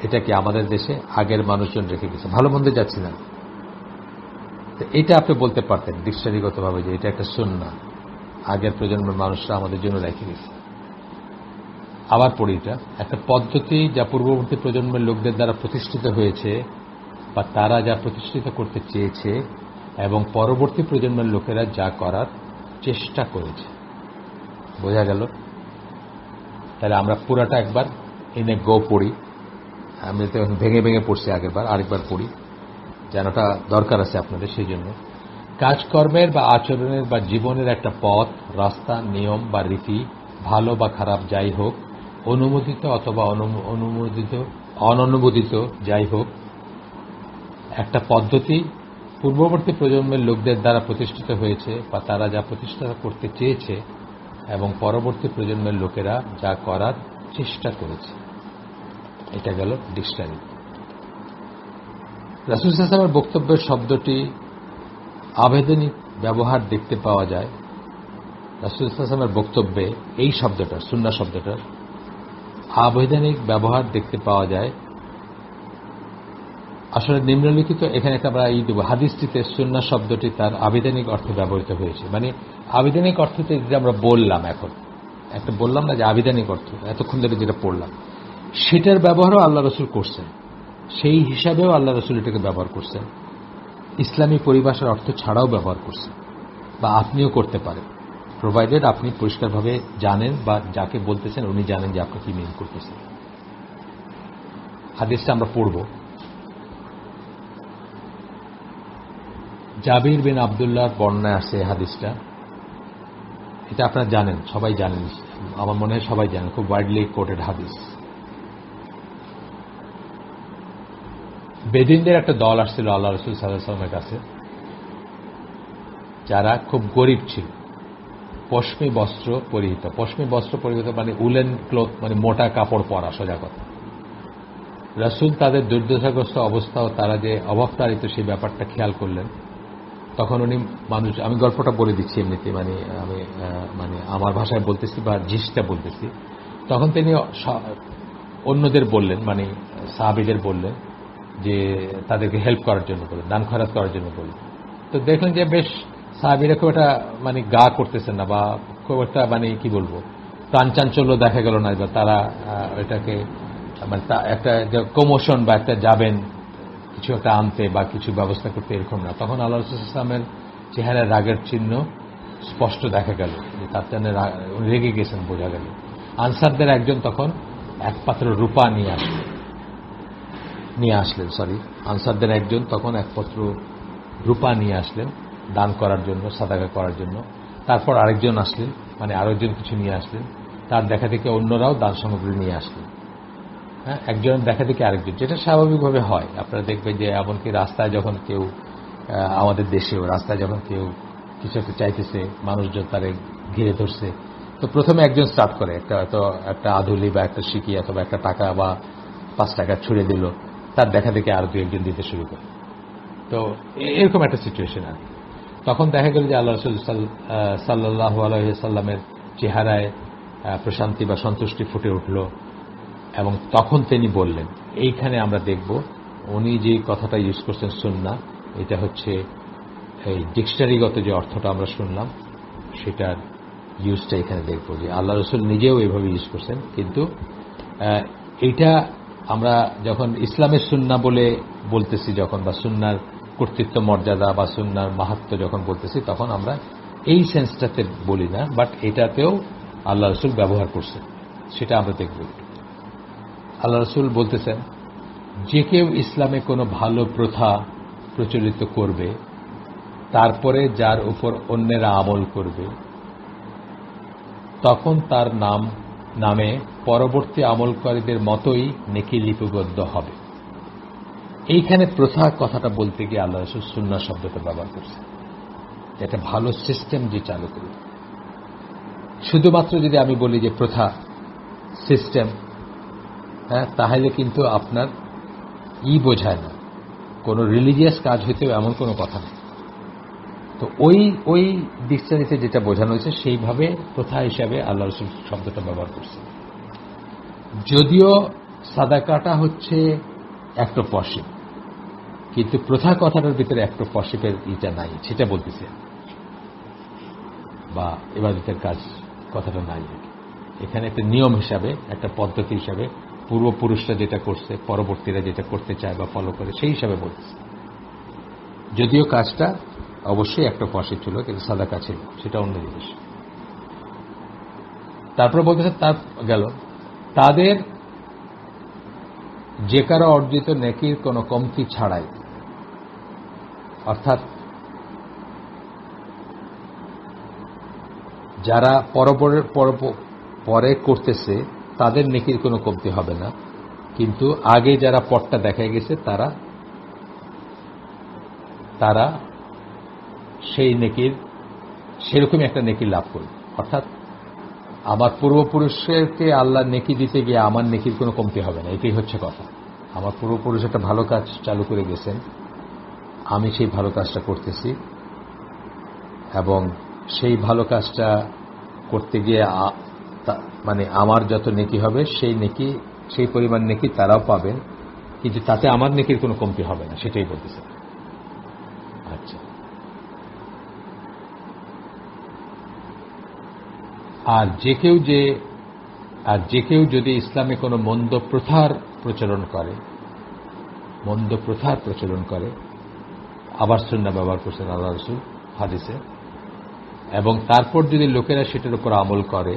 এটা কি আমাদের দেশে আগের মানুষজন রেখে গেছে? ভালো মন্দে যাচ্ছি না, এটা আপনি বলতে পারতেন ডিকশনারিগতভাবে যে এটা একটা সুন্নাহ, আগের প্রজন্মের মানুষরা আমাদের জন্য রেখে গেছে। আবার পড়ি, এটা একটা পদ্ধতি যা পূর্ববর্তী প্রজন্মের লোকদের দ্বারা প্রতিষ্ঠিত হয়েছে বা তারা যা প্রতিষ্ঠিত করতে চেয়েছে এবং পরবর্তী প্রজন্মের লোকেরা যা করার চেষ্টা করেছে। বোঝা গেল? তাহলে আমরা পুরাটা একবার ইনে গো পড়ি। আমি তো ভেঙে ভেঙে পড়ছি আগেরবার, আরেকবার পড়ি, যেনটা দরকার আছে আপনাদের। সেই জন্য কাজকর্মের বা আচরণের বা জীবনের একটা পথ, রাস্তা, নিয়ম বা রীতি, ভালো বা খারাপ যাই হোক, অনুমোদিত অথবা অননুমোদিত যাই হোক, একটা পদ্ধতি পূর্ববর্তী প্রজন্মের লোকদের দ্বারা প্রতিষ্ঠিত হয়েছে বা তারা যা প্রতিষ্ঠা করতে চেয়েছে এবং পরবর্তী প্রজন্মের লোকেরা যা করার চেষ্টা করেছে। এটা গেল ডিকশনারি। রাসূল সাল্লাল্লাহু আলাইহি ওয়াসাল্লামের বক্তব্যের শব্দটি আবেদনিক ব্যবহার দেখতে পাওয়া যায়। রাসূল সাল্লাল্লাহু আলাইহি ওয়াসাল্লামের বক্তব্যে এই শব্দটা, সুন্নাহ শব্দটার আবেদনিক ব্যবহার দেখতে পাওয়া যায়। আসলে নিম্নলিখিত, এখানে একটা আমরা এই দেব, হাদিসটিতে সুন্নাহ শব্দটি তার আবেদনিক অর্থে ব্যবহৃত হয়েছে। মানে আবেদনিক অর্থতে যে আমরা বললাম, এখন একটা বললাম না যে আবেদনিক অর্থ, এতক্ষণ ধরে যেটা পড়লাম, সেটার ব্যবহারও আল্লাহ রসুল করছেন, সেই হিসাবেও আল্লাহ রসুল এটাকে ব্যবহার করছেন। ইসলামী পরিভাষার অর্থ ছাড়াও ব্যবহার করছেন, বা আপনিও করতে পারেন, প্রোভাইডেড আপনি পরিষ্কারভাবে জানেন বা যাকে বলতেছেন উনি জানেন যে আপনি কি মিন করতেছেন। হাদিসটা আমরা পড়ব। জাবির বিন আব্দুল্লাহর বর্ণনায় আসছে হাদিসটা। এটা আপনারা জানেন, সবাই জানেন, আমার মনে হয় সবাই জানেন, খুব ওয়াইডলি কোটেড হাদিস। বেদিনদের একটা দল আসছিল আল্লাহ রসুল সাল্লাল্লাহু আলাইহি ওয়াসাল্লামের কাছে, যারা খুব গরিব ছিল, পশমি বস্ত্র পরিহিত। পশমি বস্ত্র পরিহিত মানে উলেন ক্লথ, মানে মোটা কাপড় পরা, সোজা কথা। রাসূল তাদের দুর্দশাগ্রস্ত অবস্থা ও তারা যে অভাবতাড়িত সেই ব্যাপারটা খেয়াল করলেন। তখন উনি আমি গল্পটা বলে দিচ্ছি এমনিতে, মানে আমার ভাষায় বলতেছি বা জিসটা বলতেছি। তখন তিনি অন্যদের বললেন, মানে সাহাবীদের বললেন যে তাদেরকে হেল্প করার জন্য বললেন, দান খয়রাত করার জন্য বললেন। তো দেখলেন যে বেশ সাহাবীরা খুব একটা মানে গা করতেছেন না, বা খুব একটা মানে কি বলবো, প্রাণচাঞ্চল্য দেখা গেল না, বা তারা এটাকে মানে একটা কমোশন বা একটা যাবেন কিছু একটা আনতে বা কিছু ব্যবস্থা করতে, এরকম না। তখন আল্লাহ রাসূল সাল্লাল্লাহু আলাইহি ওয়াসাল্লামের চেহারায় রাগের চিহ্ন স্পষ্ট দেখা গেল, যে তার জন্য রেগে গেছেন, বোঝা গেল। আনসারদের একজন তখন এক পাত্র রূপা নিয়ে আসলেন, আনসারদের একজন তখন এক পাত্র রূপা নিয়ে আসলেন দান করার জন্য, সাদাকা করার জন্য। তারপর আরেকজন আসলেন, মানে আরেকজন কিছু নিয়ে আসলেন। তার দেখা দেখে অন্যরাও দান সামগ্রী নিয়ে আসলেন। হ্যাঁ, একজন দেখা দেখে আরেকজন, যেটা স্বাভাবিকভাবে হয়। আপনারা দেখবেন যে এমনকি রাস্তায় যখন কেউ, আমাদের দেশেও রাস্তায় যখন কেউ কিছু একটা চাইতেছে, মানুষজন তারে ঘিরে ধরছে, তো প্রথমে একজন স্টার্ট করে, একটা আধুলি বা একটা সিকি অথবা একটা টাকা বা 5 টাকা ছুড়ে দিল, তার দেখা দেখে আরো 2-1 জন দিতে শুরু করে। তো এরকম একটা সিচুয়েশন আর কি। তখন দেখা গেল যে আল্লাহ রাসূল সাল্লাল্লাহু আলাইহি ওয়াসাল্লামের চেহারায় প্রশান্তি বা সন্তুষ্টি ফুটে উঠল, এবং তখন তিনি বললেন, এইখানে আমরা দেখব উনি যে কথাটা ইউজ করছেন সুন্নাহ, এটা হচ্ছে এই ডিকশনারিগত যে অর্থটা আমরা শুনলাম সেটার ইউজটা এখানে দেখব, যে আল্লাহ রসুল নিজেও এইভাবে ইউজ করছেন। কিন্তু এইটা আমরা যখন ইসলামের সুন্নাহ বলে বলতেছি, যখন বা সুন্নাহর কর্তৃত্ব মর্যাদা বা সুন্নাহর মাহাত্ম্য যখন বলতেছি, তখন আমরা এই সেন্সটাতে বলি না, বাট এটাতেও আল্লাহ রসুল ব্যবহার করছেন, সেটা আমরা দেখব। আল্লাহ রাসূল বলতেছেন, যে কেউ ইসলামে কোনো ভালো প্রথা প্রচলিত করবে, তারপরে যার উপর অন্যেরা আমল করবে, তখন তার নামে পরবর্তী আমলকারীদের মতোই নেকি লিপিবদ্ধ হবে। এইখানে প্রথা কথাটা বলতে গিয়ে আল্লাহ রাসূল সুন্নাহ শব্দটা ব্যবহার করছে। এটা ভালো সিস্টেম যে চালু করবে। শুধুমাত্র যদি আমি বলি যে প্রথা সিস্টেম, তাহলে কিন্তু আপনার বোঝায় না, কোনো রিলিজিয়াস কাজ হইতেও এমন কোনো কথা নেই। তো ওই ডিকশনারিতে যেটা বোঝানো হয়েছে সেইভাবে প্রথা হিসাবে আল্লাহ রাসূল শব্দটা ব্যবহার করছে। যদিও সাদাকাটা হচ্ছে অ্যাক্ট অফ ওয়ারশিপ, কিন্তু প্রথা কথাটার ভিতরে অ্যাক্ট অফ ওয়ারশিপের ইটা নাই, সেটা বলতেছে, বা ইবাদতের কাজ কথাটা নাই। এখানে একটা নিয়ম হিসাবে, একটা পদ্ধতি হিসাবে পূর্বপুরুষরা যেটা করছে, পরবর্তীরা যেটা করতে চায় বা ফলো করে, সেই হিসাবে বলতেছে। যদিও কাজটা অবশ্যই একটা ওয়ারশিপ ছিল, কিন্তু সাদাকা ছিল, সেটা অন্য জিনিস। তারপরে বলতেছে, তার গেল তাদের যে কারো অর্জিত নেকির কোনো কমতি ছাড়াই, অর্থাৎ যারা পরে করতেছে তাদের নেকির কোনো কমতি হবে না, কিন্তু আগে যারা পথটা দেখা গেছে তারা সেই নেকির সেরকমই একটা নেকি লাভ করবে। অর্থাৎ আমার পূর্বপুরুষকে আল্লাহ নেকি দিতে গিয়ে আমার নেকির কোনো কমতি হবে না, এটাই হচ্ছে কথা। আমার পূর্বপুরুষ একটা ভালো কাজ চালু করে গেছেন, আমি সেই ভালো কাজটা করতেছি, এবং সেই ভালো কাজটা করতে গিয়ে মানে আমার যত নেকি হবে সেই পরিমাণ নেকি তারাও পাবেন, কিন্তু তাতে আমার নেকির কোনো কমতি হবে না, সেটাই বলতেছে। আচ্ছা, আর যে কেউ যদি ইসলামে কোনো মন্দ প্রথার প্রচলন করে, আবার সুন্নাহ ব্যবহার করছেন আল্লাহ রাসূল হাদিসে, এবং তারপর যদি লোকেরা সেটার উপর আমল করে,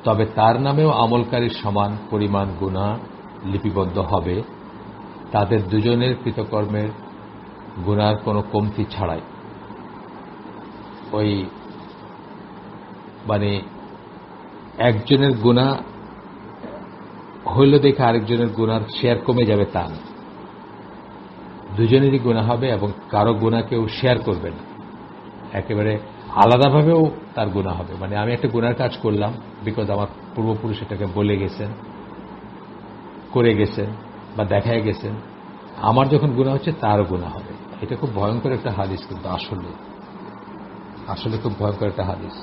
তবে তার নামেও আমলকারীর সমান পরিমাণ গুনাহ লিপিবদ্ধ হবে, তাদের দুজনের কৃতকর্মের গুনার কোনো কমতি ছাড়াই। ওই মানে একজনের গুনাহ হইল দেখে আরেকজনের গুনার শেয়ার কমে যাবে তা না, দুজনেরই গুনাহ হবে, এবং কারো গুনাহ কেউ শেয়ার করবে না, একেবারে আলাদাভাবেও তার গুনাহ হবে। মানে আমি একটা গুনার কাজ করলাম, বিকজ আমার পূর্বপুরুষ এটাকে বলে গেছেন, করে গেছেন, বা দেখায় গেছেন, আমার যখন গুনাহ হচ্ছে তারও গুনাহ হবে। এটা খুব ভয়ঙ্কর একটা হাদিস, কিন্তু আসলে খুব ভয়ঙ্কর একটা হাদিস।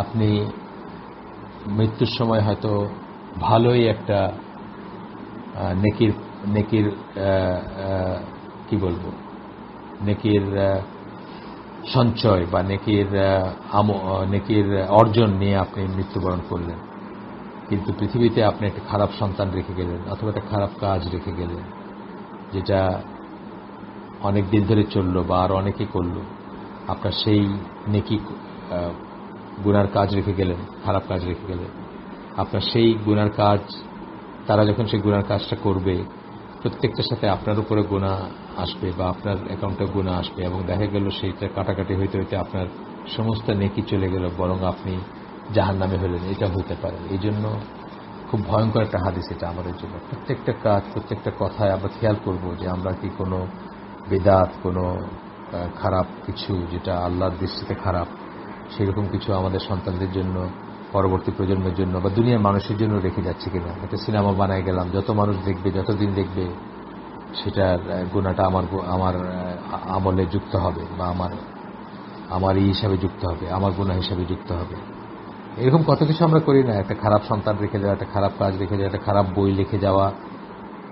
আপনি মৃত্যুর সময় হয়তো ভালোই একটা নেকির কি বলবো, নেকির সঞ্চয় বা নেকির অর্জন নিয়ে আপনি মৃত্যুবরণ করলেন, কিন্তু পৃথিবীতে আপনি একটা খারাপ সন্তান রেখে গেলেন, অথবা একটা খারাপ কাজ রেখে গেলেন, যেটা অনেক দিন ধরে চললো বা আর অনেকে করলো। আপনার সেই নেকি গুনার কাজ রেখে গেলেন, খারাপ কাজ রেখে গেলেন, আপনার সেই গুনার কাজ, তারা যখন সেই গুনার কাজটা করবে, প্রত্যেকটার সাথে আপনার উপরে গুনাহ আসবে বা আপনার অ্যাকাউন্টে গুনাহ আসবে, এবং দেখা গেল সেইটা কাটাকাটি হইতে হইতে আপনার সমস্ত নেকি চলে গেল, বরং আপনি জাহান্নামে হলেন, এটা হইতে পারে। এই জন্য খুব ভয়ঙ্কর একটা হাদিস এটা আমাদের জন্য। প্রত্যেকটা কাজ, প্রত্যেকটা কথায় আমরা খেয়াল করব যে আমরা কি কোনো বিদআত, কোনো খারাপ কিছু, যেটা আল্লাহর দৃষ্টিতে খারাপ, সেরকম কিছু আমাদের সন্তানদের জন্য, পরবর্তী প্রজন্মের জন্য বা দুনিয়ার মানুষের জন্য রেখে যাচ্ছে কিনা। একটা সিনেমা বানায় গেলাম, যত মানুষ দেখবে, যতদিন দেখবে, সেটার গুনাহটা আমার আমলে যুক্ত হবে, বা আমার হিসাবে যুক্ত হবে, আমার গুনাহ হিসাবে যুক্ত হবে। এরকম কত কিছু আমরা করি না। একটা খারাপ সন্তান রেখে যাওয়া, একটা খারাপ কাজ রেখে যাওয়া, একটা খারাপ বই লিখে যাওয়া,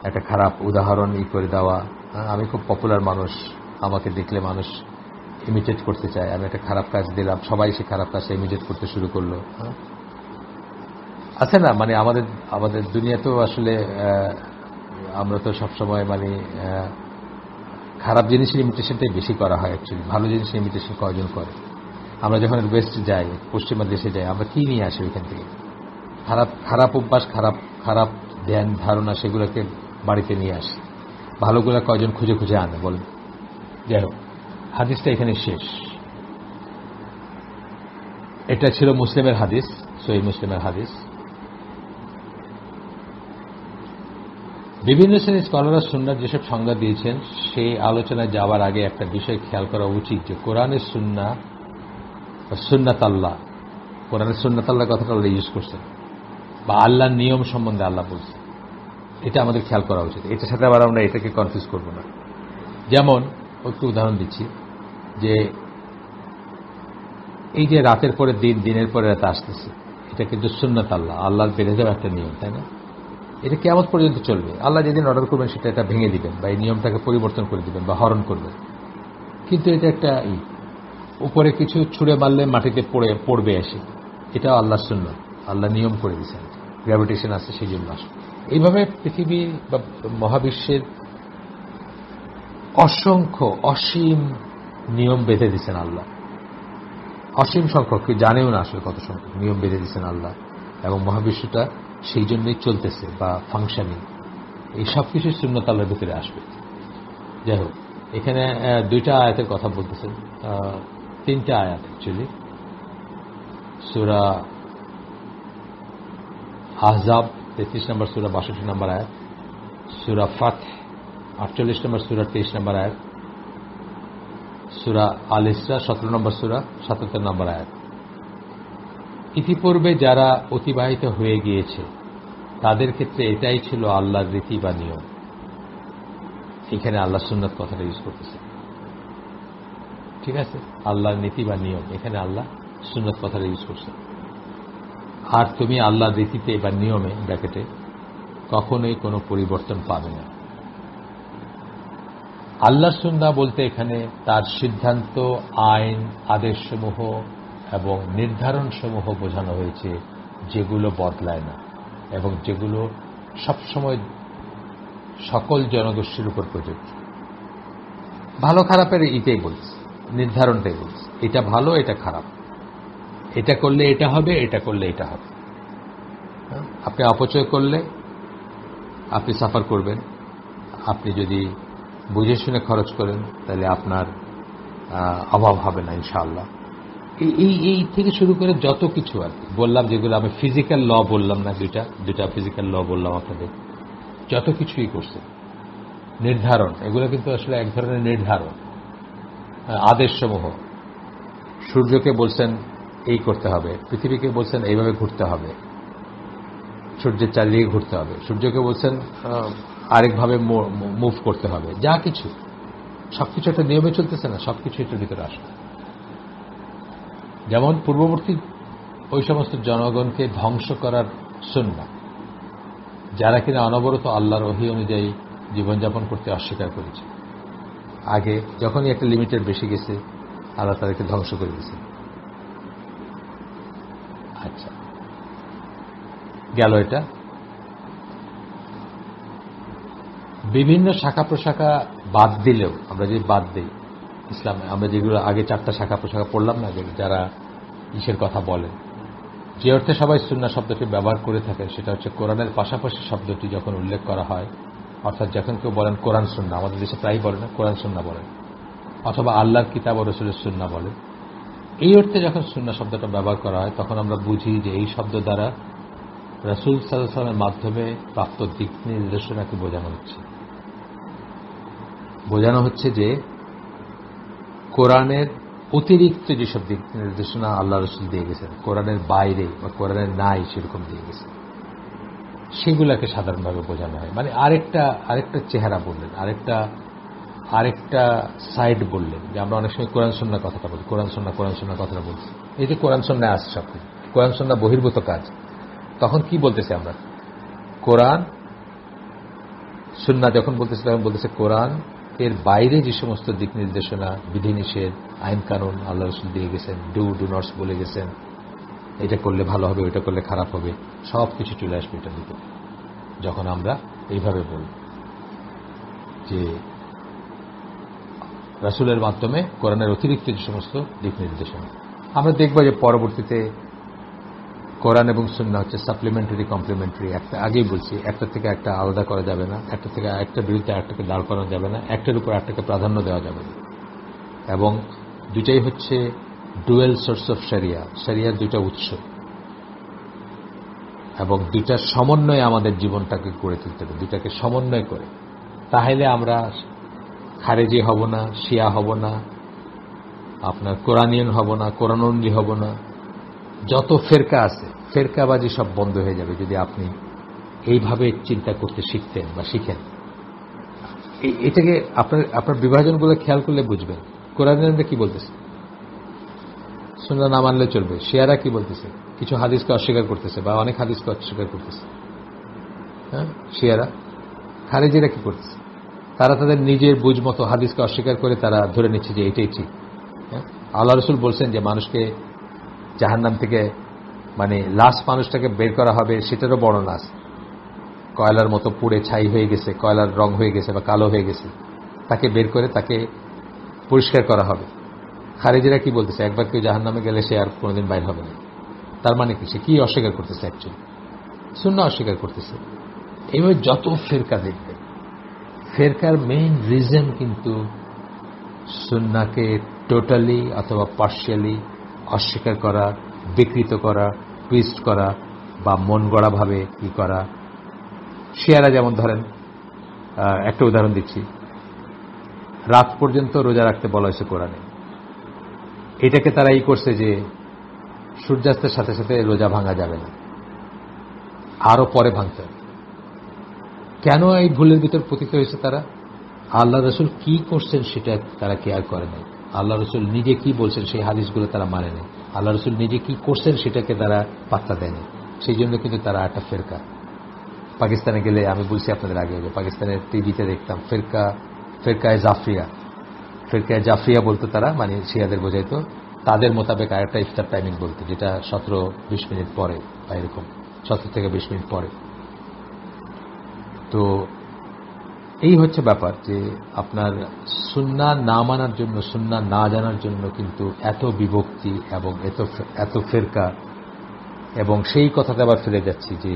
একটা খারাপ উদাহরণ করে দেওয়া। আমি খুব পপুলার মানুষ, আমাকে দেখলে মানুষ ইমিটেট করতে চায়। আমি একটা খারাপ কাজ দিলাম, সবাই সে খারাপ কাজটা ইমিটেট করতে শুরু করলো। আছে না, মানে আমাদের দুনিয়াতেও আসলে আমরা তো সবসময় মানে খারাপ জিনিসের ইমিটেশনটাই বেশি করা হয়। অ্যাকচুয়ালি ভালো জিনিসের ইমিটেশন কয়জন করে? আমরা যখন ওয়েস্ট যাই, পশ্চিমা দেশে যাই, আমরা কি নিয়ে আসি ওইখান থেকে? খারাপ খারাপ অভ্যাস, খারাপ খারাপ ধ্যান ধারণা সেগুলোকে বাড়িতে নিয়ে আসে, ভালোগুলো কয়জন খুঁজে খুঁজে আনে বলেন। যাই হোক, হাদিসটা এখানে শেষ। এটা ছিল মুসলিমের হাদিস, সহিহ মুসলিমের হাদিস। বিভিন্ন শ্রেণীর স্কলাররা সুন্নাহর যেসব সংজ্ঞা দিয়েছেন সেই আলোচনায় যাওয়ার আগে একটা বিষয় খেয়াল করা উচিত যে কোরআনের সুন্নাহ বা সুন্নাত আল্লাহ, কোরআনের সুন্নাত আল্লাহ কথাটা আল্লাহ ইউজ করছেন, বা আল্লাহর নিয়ম সম্বন্ধে আল্লাহ বলছেন, এটা আমাদের খেয়াল করা উচিত। এটার সাথে আবার আমরা এটাকে কনফিউজ করব না। যেমন একটু উদাহরণ দিচ্ছি, যে এই যে রাতের পরে দিন, দিনের পরে রাত আসতেছে, এটা কিন্তু সুন্নাত আল্লাহ, আল্লাহর বেঁধে দেওয়া একটা নিয়ম, তাই না? এটা কিয়ামত পর্যন্ত চলবে। আল্লাহ যেদিন অর্ডার করবেন সেটা এটা ভেঙে দিবেন বা এই নিয়মটাকে পরিবর্তন করে দিবেন বা হরণ করবেন। কিন্তু এটা একটা উপরে কিছু ছুঁড়ে মারলে মাটিতে পড়বে এসে, এটাও আল্লাহর সুন্নাত, আল্লাহ নিয়ম করে দিয়েছেন, গ্র্যাভিটেশন আছে সেই জন্য আসবে। এইভাবে পৃথিবী বা মহাবিশ্বের অসংখ্য অসীম নিয়ম বেঁধে দিয়েছেন আল্লাহ, অসীম সংখ্যক, কেউ জানেও না আসলে কত সংখ্যক নিয়ম বেঁধে দিয়েছেন আল্লাহ, এবং মহাবিশ্বটা সেই জন্যই চলতেছে বা ফাংশনিং। এই সব কিছু সুন্নাত আল্লাহর ভিতরে আসবে। যাই হোক, এখানে দুইটা আয়াতের কথা বলতেছেন, তিনটা আয়াত অ্যাকচুয়ালি। সূরা আহজাব 33 নম্বর সূরা 62 নম্বর আয়াত, সূরা ফাতহ 48 নম্বর সূরা 23 নম্বর আয়াত, সূরা আল ইসরা 17 নম্বর সূরা 77 নম্বর আয়াত। ইতিপূর্বে যারা অতিবাহিত হয়ে গিয়েছে তাদের ক্ষেত্রে এটাই ছিল আল্লাহর রীতি বা নিয়ম। এখানে আল্লাহ সুন্নাত কথাটা ইউজ করতেছে, ঠিক আছে? আল্লাহর নীতি বা নিয়ম, এখানে আল্লাহ সুন্নাত কথাটা ইউজ করছে। আর তুমি আল্লাহর রীতিতে বা নিয়মে ব্র্যাকেটে কখনোই কোনো পরিবর্তন পাবে না। আল্লাহর সুন্নাহ বলতে এখানে তার সিদ্ধান্ত, আইন, আদেশসমূহ এবং নির্ধারণসমূহ বোঝানো হয়েছে, যেগুলো বদলায় না এবং যেগুলো সবসময় সকল জনগোষ্ঠীর উপর প্রযোজ্য। ভালো খারাপের এটাই বলছে, নির্ধারণটাই বলছে, এটা ভালো এটা খারাপ, এটা করলে এটা হবে, এটা করলে এটা হবে। আপনি অপচয় করলে আপনি সাফার করবেন, আপনি যদি বুঝে শুনে খরচ করেন তাহলে আপনার অভাব হবে না ইনশাআল্লাহ। এই থেকে শুরু করে যত কিছু আর কি বললাম, যেগুলো আমি ফিজিক্যাল ল বললাম না, দুইটা ফিজিক্যাল ল বললাম আপনাদের, যত কিছুই করছে নির্ধারণ, এগুলো কিন্তু আসলে এক ধরনের নির্ধারণ। আদেশসমূহ, সূর্যকে বলছেন এই করতে হবে, পৃথিবীকে বলছেন এইভাবে ঘুরতে হবে, সূর্যের চারিদিকে ঘুরতে হবে, সূর্যকে বলছেন আরেকভাবে মুভ করতে হবে। যা কিছু সবকিছু একটা নিয়মে চলতেছে না, সবকিছু এটার ভিতরে আসবে। যেমন পূর্ববর্তী ওই সমস্ত জনগণকে ধ্বংস করার সুন্নাহ, যারা কিনা অনবরত আল্লাহর ওহী অনুযায়ী জীবনযাপন করতে অস্বীকার করেছে। আগে যখনই একটা লিমিটের বেশি গেছে আল্লাহ তাদেরকে ধ্বংস করে দিয়েছে। আচ্ছা, গেল এটা। বিভিন্ন শাখা প্রশাখা বাদ দিলেও, আমরা যদি বাদ দিই ইসলামে, আমরা যেগুলো আগে 4টা শাখা প্রশাখা পড়লাম না, যারা ইসের কথা বলেন, যে অর্থে সবাই সুন্নাহ শব্দটি ব্যবহার করে থাকে সেটা হচ্ছে কোরআনের পাশাপাশি শব্দটি যখন উল্লেখ করা হয়, অর্থাৎ যখন কেউ বলেন কোরআন সুন্নাহ, আমাদের দেশে প্রায় বলে না, কোরআন সুন্নাহ বলেন, অথবা আল্লাহর কিতাব ও রাসূলের সুন্নাহ বলেন, এই অর্থে যখন সুন্নাহ শব্দটা ব্যবহার করা হয় তখন আমরা বুঝি যে এই শব্দ দ্বারা রাসূল সাল্লাল্লাহু আলাইহি ওয়াসাল্লামের মাধ্যমে প্রাপ্ত দিক নির্দেশনাকে বোঝানো হচ্ছে। বোঝানো হচ্ছে যে কোরআনের অতিরিক্ত যেসব দিক নির্দেশনা আল্লাহ রাসূল দিয়ে গেছেন, কোরআনের বাইরে বা কোরআনের নাই সেরকম দিয়ে গেছেন, সেগুলাকে সাধারণভাবে বোঝানো হয়। মানে আরেকটা চেহারা বললেন, আরেকটা সাইড বললেন, যে আমরা অনেক সময় কোরআন সুন্নাহ কথাটা বলি, কোরআন সুন্নাহ কথাটা বলছি, এই যে কোরআন সুন্নাহ আসছে সব কিছু, কোরআন সুন্নাহ বহির্ভূত কাজ। তখন কি বলতেছে আমরা? কোরআন সুন্নাহ যখন বলতেছে তখন বলতেছে কোরআন এর বাইরে যে সমস্ত দিক নির্দেশনা, বিধিনিষেধ, আইন কানুন আল্লাহ রাসূল দিয়ে গেছেন, ডু নটস বলে গেছেন, এটা করলে ভালো হবে, ওইটা করলে খারাপ হবে, সব কিছু চলে আসবে এটার ভিতরে যখন আমরা এইভাবে বলি যে রাসূলের মাধ্যমে কোরআনের অতিরিক্ত যে সমস্ত দিক নির্দেশনা। আমরা দেখব যে পরবর্তীতে কোরআন এবং সুন্নাহ হচ্ছে সাপ্লিমেন্টারি কমপ্লিমেন্টারি। একটা আগেই বলছি, একটা থেকে একটা আলাদা করা যাবে না, একটা থেকে একটা বিরুদ্ধে একটাকে দাঁড় করানো যাবে না, একটার উপর একটাকে প্রাধান্য দেওয়া যাবে না। এবং দুটাই হচ্ছে ডুয়েল সোর্স অফ শরিয়া, শরিয়ার দুইটা উৎস, এবং দুইটার সমন্বয়ে আমাদের জীবনটাকে গড়ে তুলতে হবে, দুইটাকে সমন্বয় করে। তাহলে আমরা খারেজি হব না, শিয়া হব না, আপনার কোরআনিয়ান হব না, কোরআনন্দি হব না। যত ফেরকা আছে, ফেরকাবাজি সব বন্ধ হয়ে যাবে যদি আপনি এইভাবে চিন্তা করতে শিখতেন বা শিখেন। এটাকে আপনার বিভাজনগুলো খেয়াল করলে বুঝবেন। কোরআনিয়ানরা কি বলতেছে, সুন্নাহ না মানলে চলবে। শিয়ারা কি বলতেছে, কিছু হাদিসকে অস্বীকার করতেছে বা অনেক হাদিসকে অস্বীকার করতেছে। হ্যাঁ, শিয়ারা। খারেজিরা কি করতেছে, তারা তাদের নিজের বুঝ মতো হাদিসকে অস্বীকার করে তারা ধরে নিচ্ছে যে এটাই ঠিক। হ্যাঁ, আল্লাহ রসুল বলছেন যে মানুষকে জাহান্নাম থেকে মানে লাশ মানুষটাকে বের করা হবে, সেটারও বর্ণনা আছে। কয়লার মতো পুড়ে ছাই হয়ে গেছে, কয়লার রং হয়ে গেছে বা কালো হয়ে গেছে, তাকে বের করে তাকে পরিষ্কার করা হবে। খারেজিরা কি বলতেছে, একবার কেউ জাহান্নামে গেলে সে আর কোনোদিন বাইর হবে না। তার মানে কি, সে কি অস্বীকার করতেছে, অ্যাকচুয়ালি সুন্নাহ অস্বীকার করতেছে। এইভাবে যত ফেরকা দেখবে, ফেরকার মেইন রিজন কিন্তু সুন্নাহকে টোটালি অথবা পার্শিয়ালি অস্বীকার করা, বিকৃত করা, টুইস্ট করা বা মন গড়াভাবে কি করা। শিয়ারা যেমন ধরেন, একটা উদাহরণ দিচ্ছি, রাত পর্যন্ত রোজা রাখতে বলা হয়েছে কোরআনে। এটাকে তারা করছে যে সূর্যাস্তের সাথে সাথে রোজা ভাঙা যাবে না, আরো পরে ভাঙতে হবে। কেন এই ভুলের ভিতর পতিত হয়েছে তারা? আল্লাহ রসুল কি করছেন সেটা তারা কেয়ার করে নাই। আল্লাহ রসুল নিজে কি বলছেন সেই হাদিসগুলো তারা মানে নেই। আল্লাহ রসুল নিজে কি করছেন সেটাকে তারা পাত্তা দেয়নি। সেই জন্য কিন্তু তারা একটা ফেরকা। পাকিস্তানে গেলে, আমি বলছি আপনাদের আগে, পাকিস্তানের টিভিতে দেখতাম ফেরকায় জাফরিয়া, ফেরকায় জাফরিয়া বলতো তারা, মানে শিয়াদের বোঝাইতো। তাদের মোতাবেক আরেকটা ইফতার টাইমিং বলতো, যেটা 17-20 মিনিট পরে বা এরকম 17 থেকে 20 মিনিট পরে। তো এই হচ্ছে ব্যাপার যে আপনার সুন্নাহ না মানার জন্য, সুন্নাহ না জানার জন্য কিন্তু এত বিভক্তি এবং এত ফেরকা। এবং সেই কথাতে আবার ফিরে যাচ্ছি যে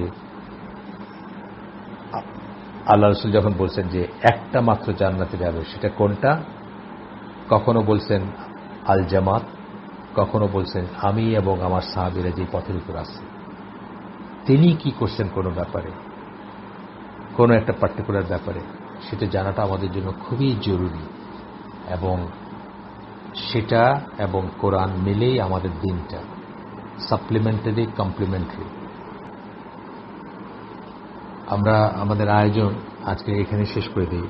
আল্লাহ রসুল যখন বলছেন যে একটা মাত্র জান্নাতে যাবে, সেটা কোনটা? কখনো বলছেন আল জামাত, কখনো বলছেন আমি এবং আমার সাহাবীরা যে পথের উপর আছে। তিনি কি করছেন কোনো ব্যাপারে, কোনো একটা পার্টিকুলার ব্যাপারে, সেটা জানাটা আমাদের জন্য খুবই জরুরি। এবং সেটা এবং কোরআন মিলেই আমাদের দিনটা সাপ্লিমেন্টারি কমপ্লিমেন্টারি। আমরা আমাদের আয়োজন আজকে এখানে শেষ করে দিই।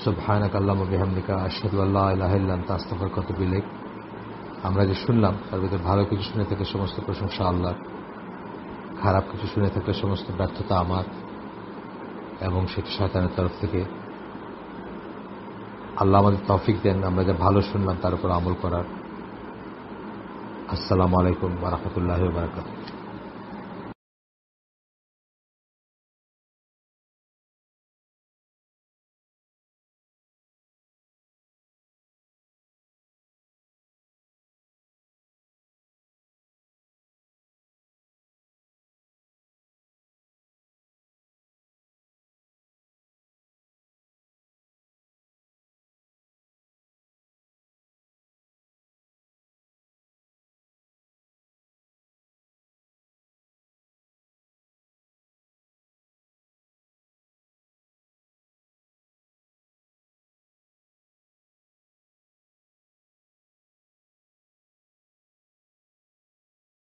সুবহানাকা আল্লাহুম্মা ওয়া বিহামদিকা আশহাদু আল্লা ইলাহা ইল্লা আনতা আস্তাগফিরুকা ওয়া আতুবু ইলাইক। আমরা যে শুনলাম তার ভিতরে ভালো কিছু শুনে থাকলে সমস্ত প্রশংসা আল্লাহর, খারাপ কিছু শুনে থাকলে সমস্ত ব্যর্থতা আমার, এবং সেটা শয়তানের তরফ থেকে। আল্লাহ আমাদের তৌফিক দেন আমরা যা ভালো শুনলাম তার উপর আমল করার। আসসালামু আলাইকুম ওয়া রাহমাতুল্লাহি ওয়া বারাকাতুহু।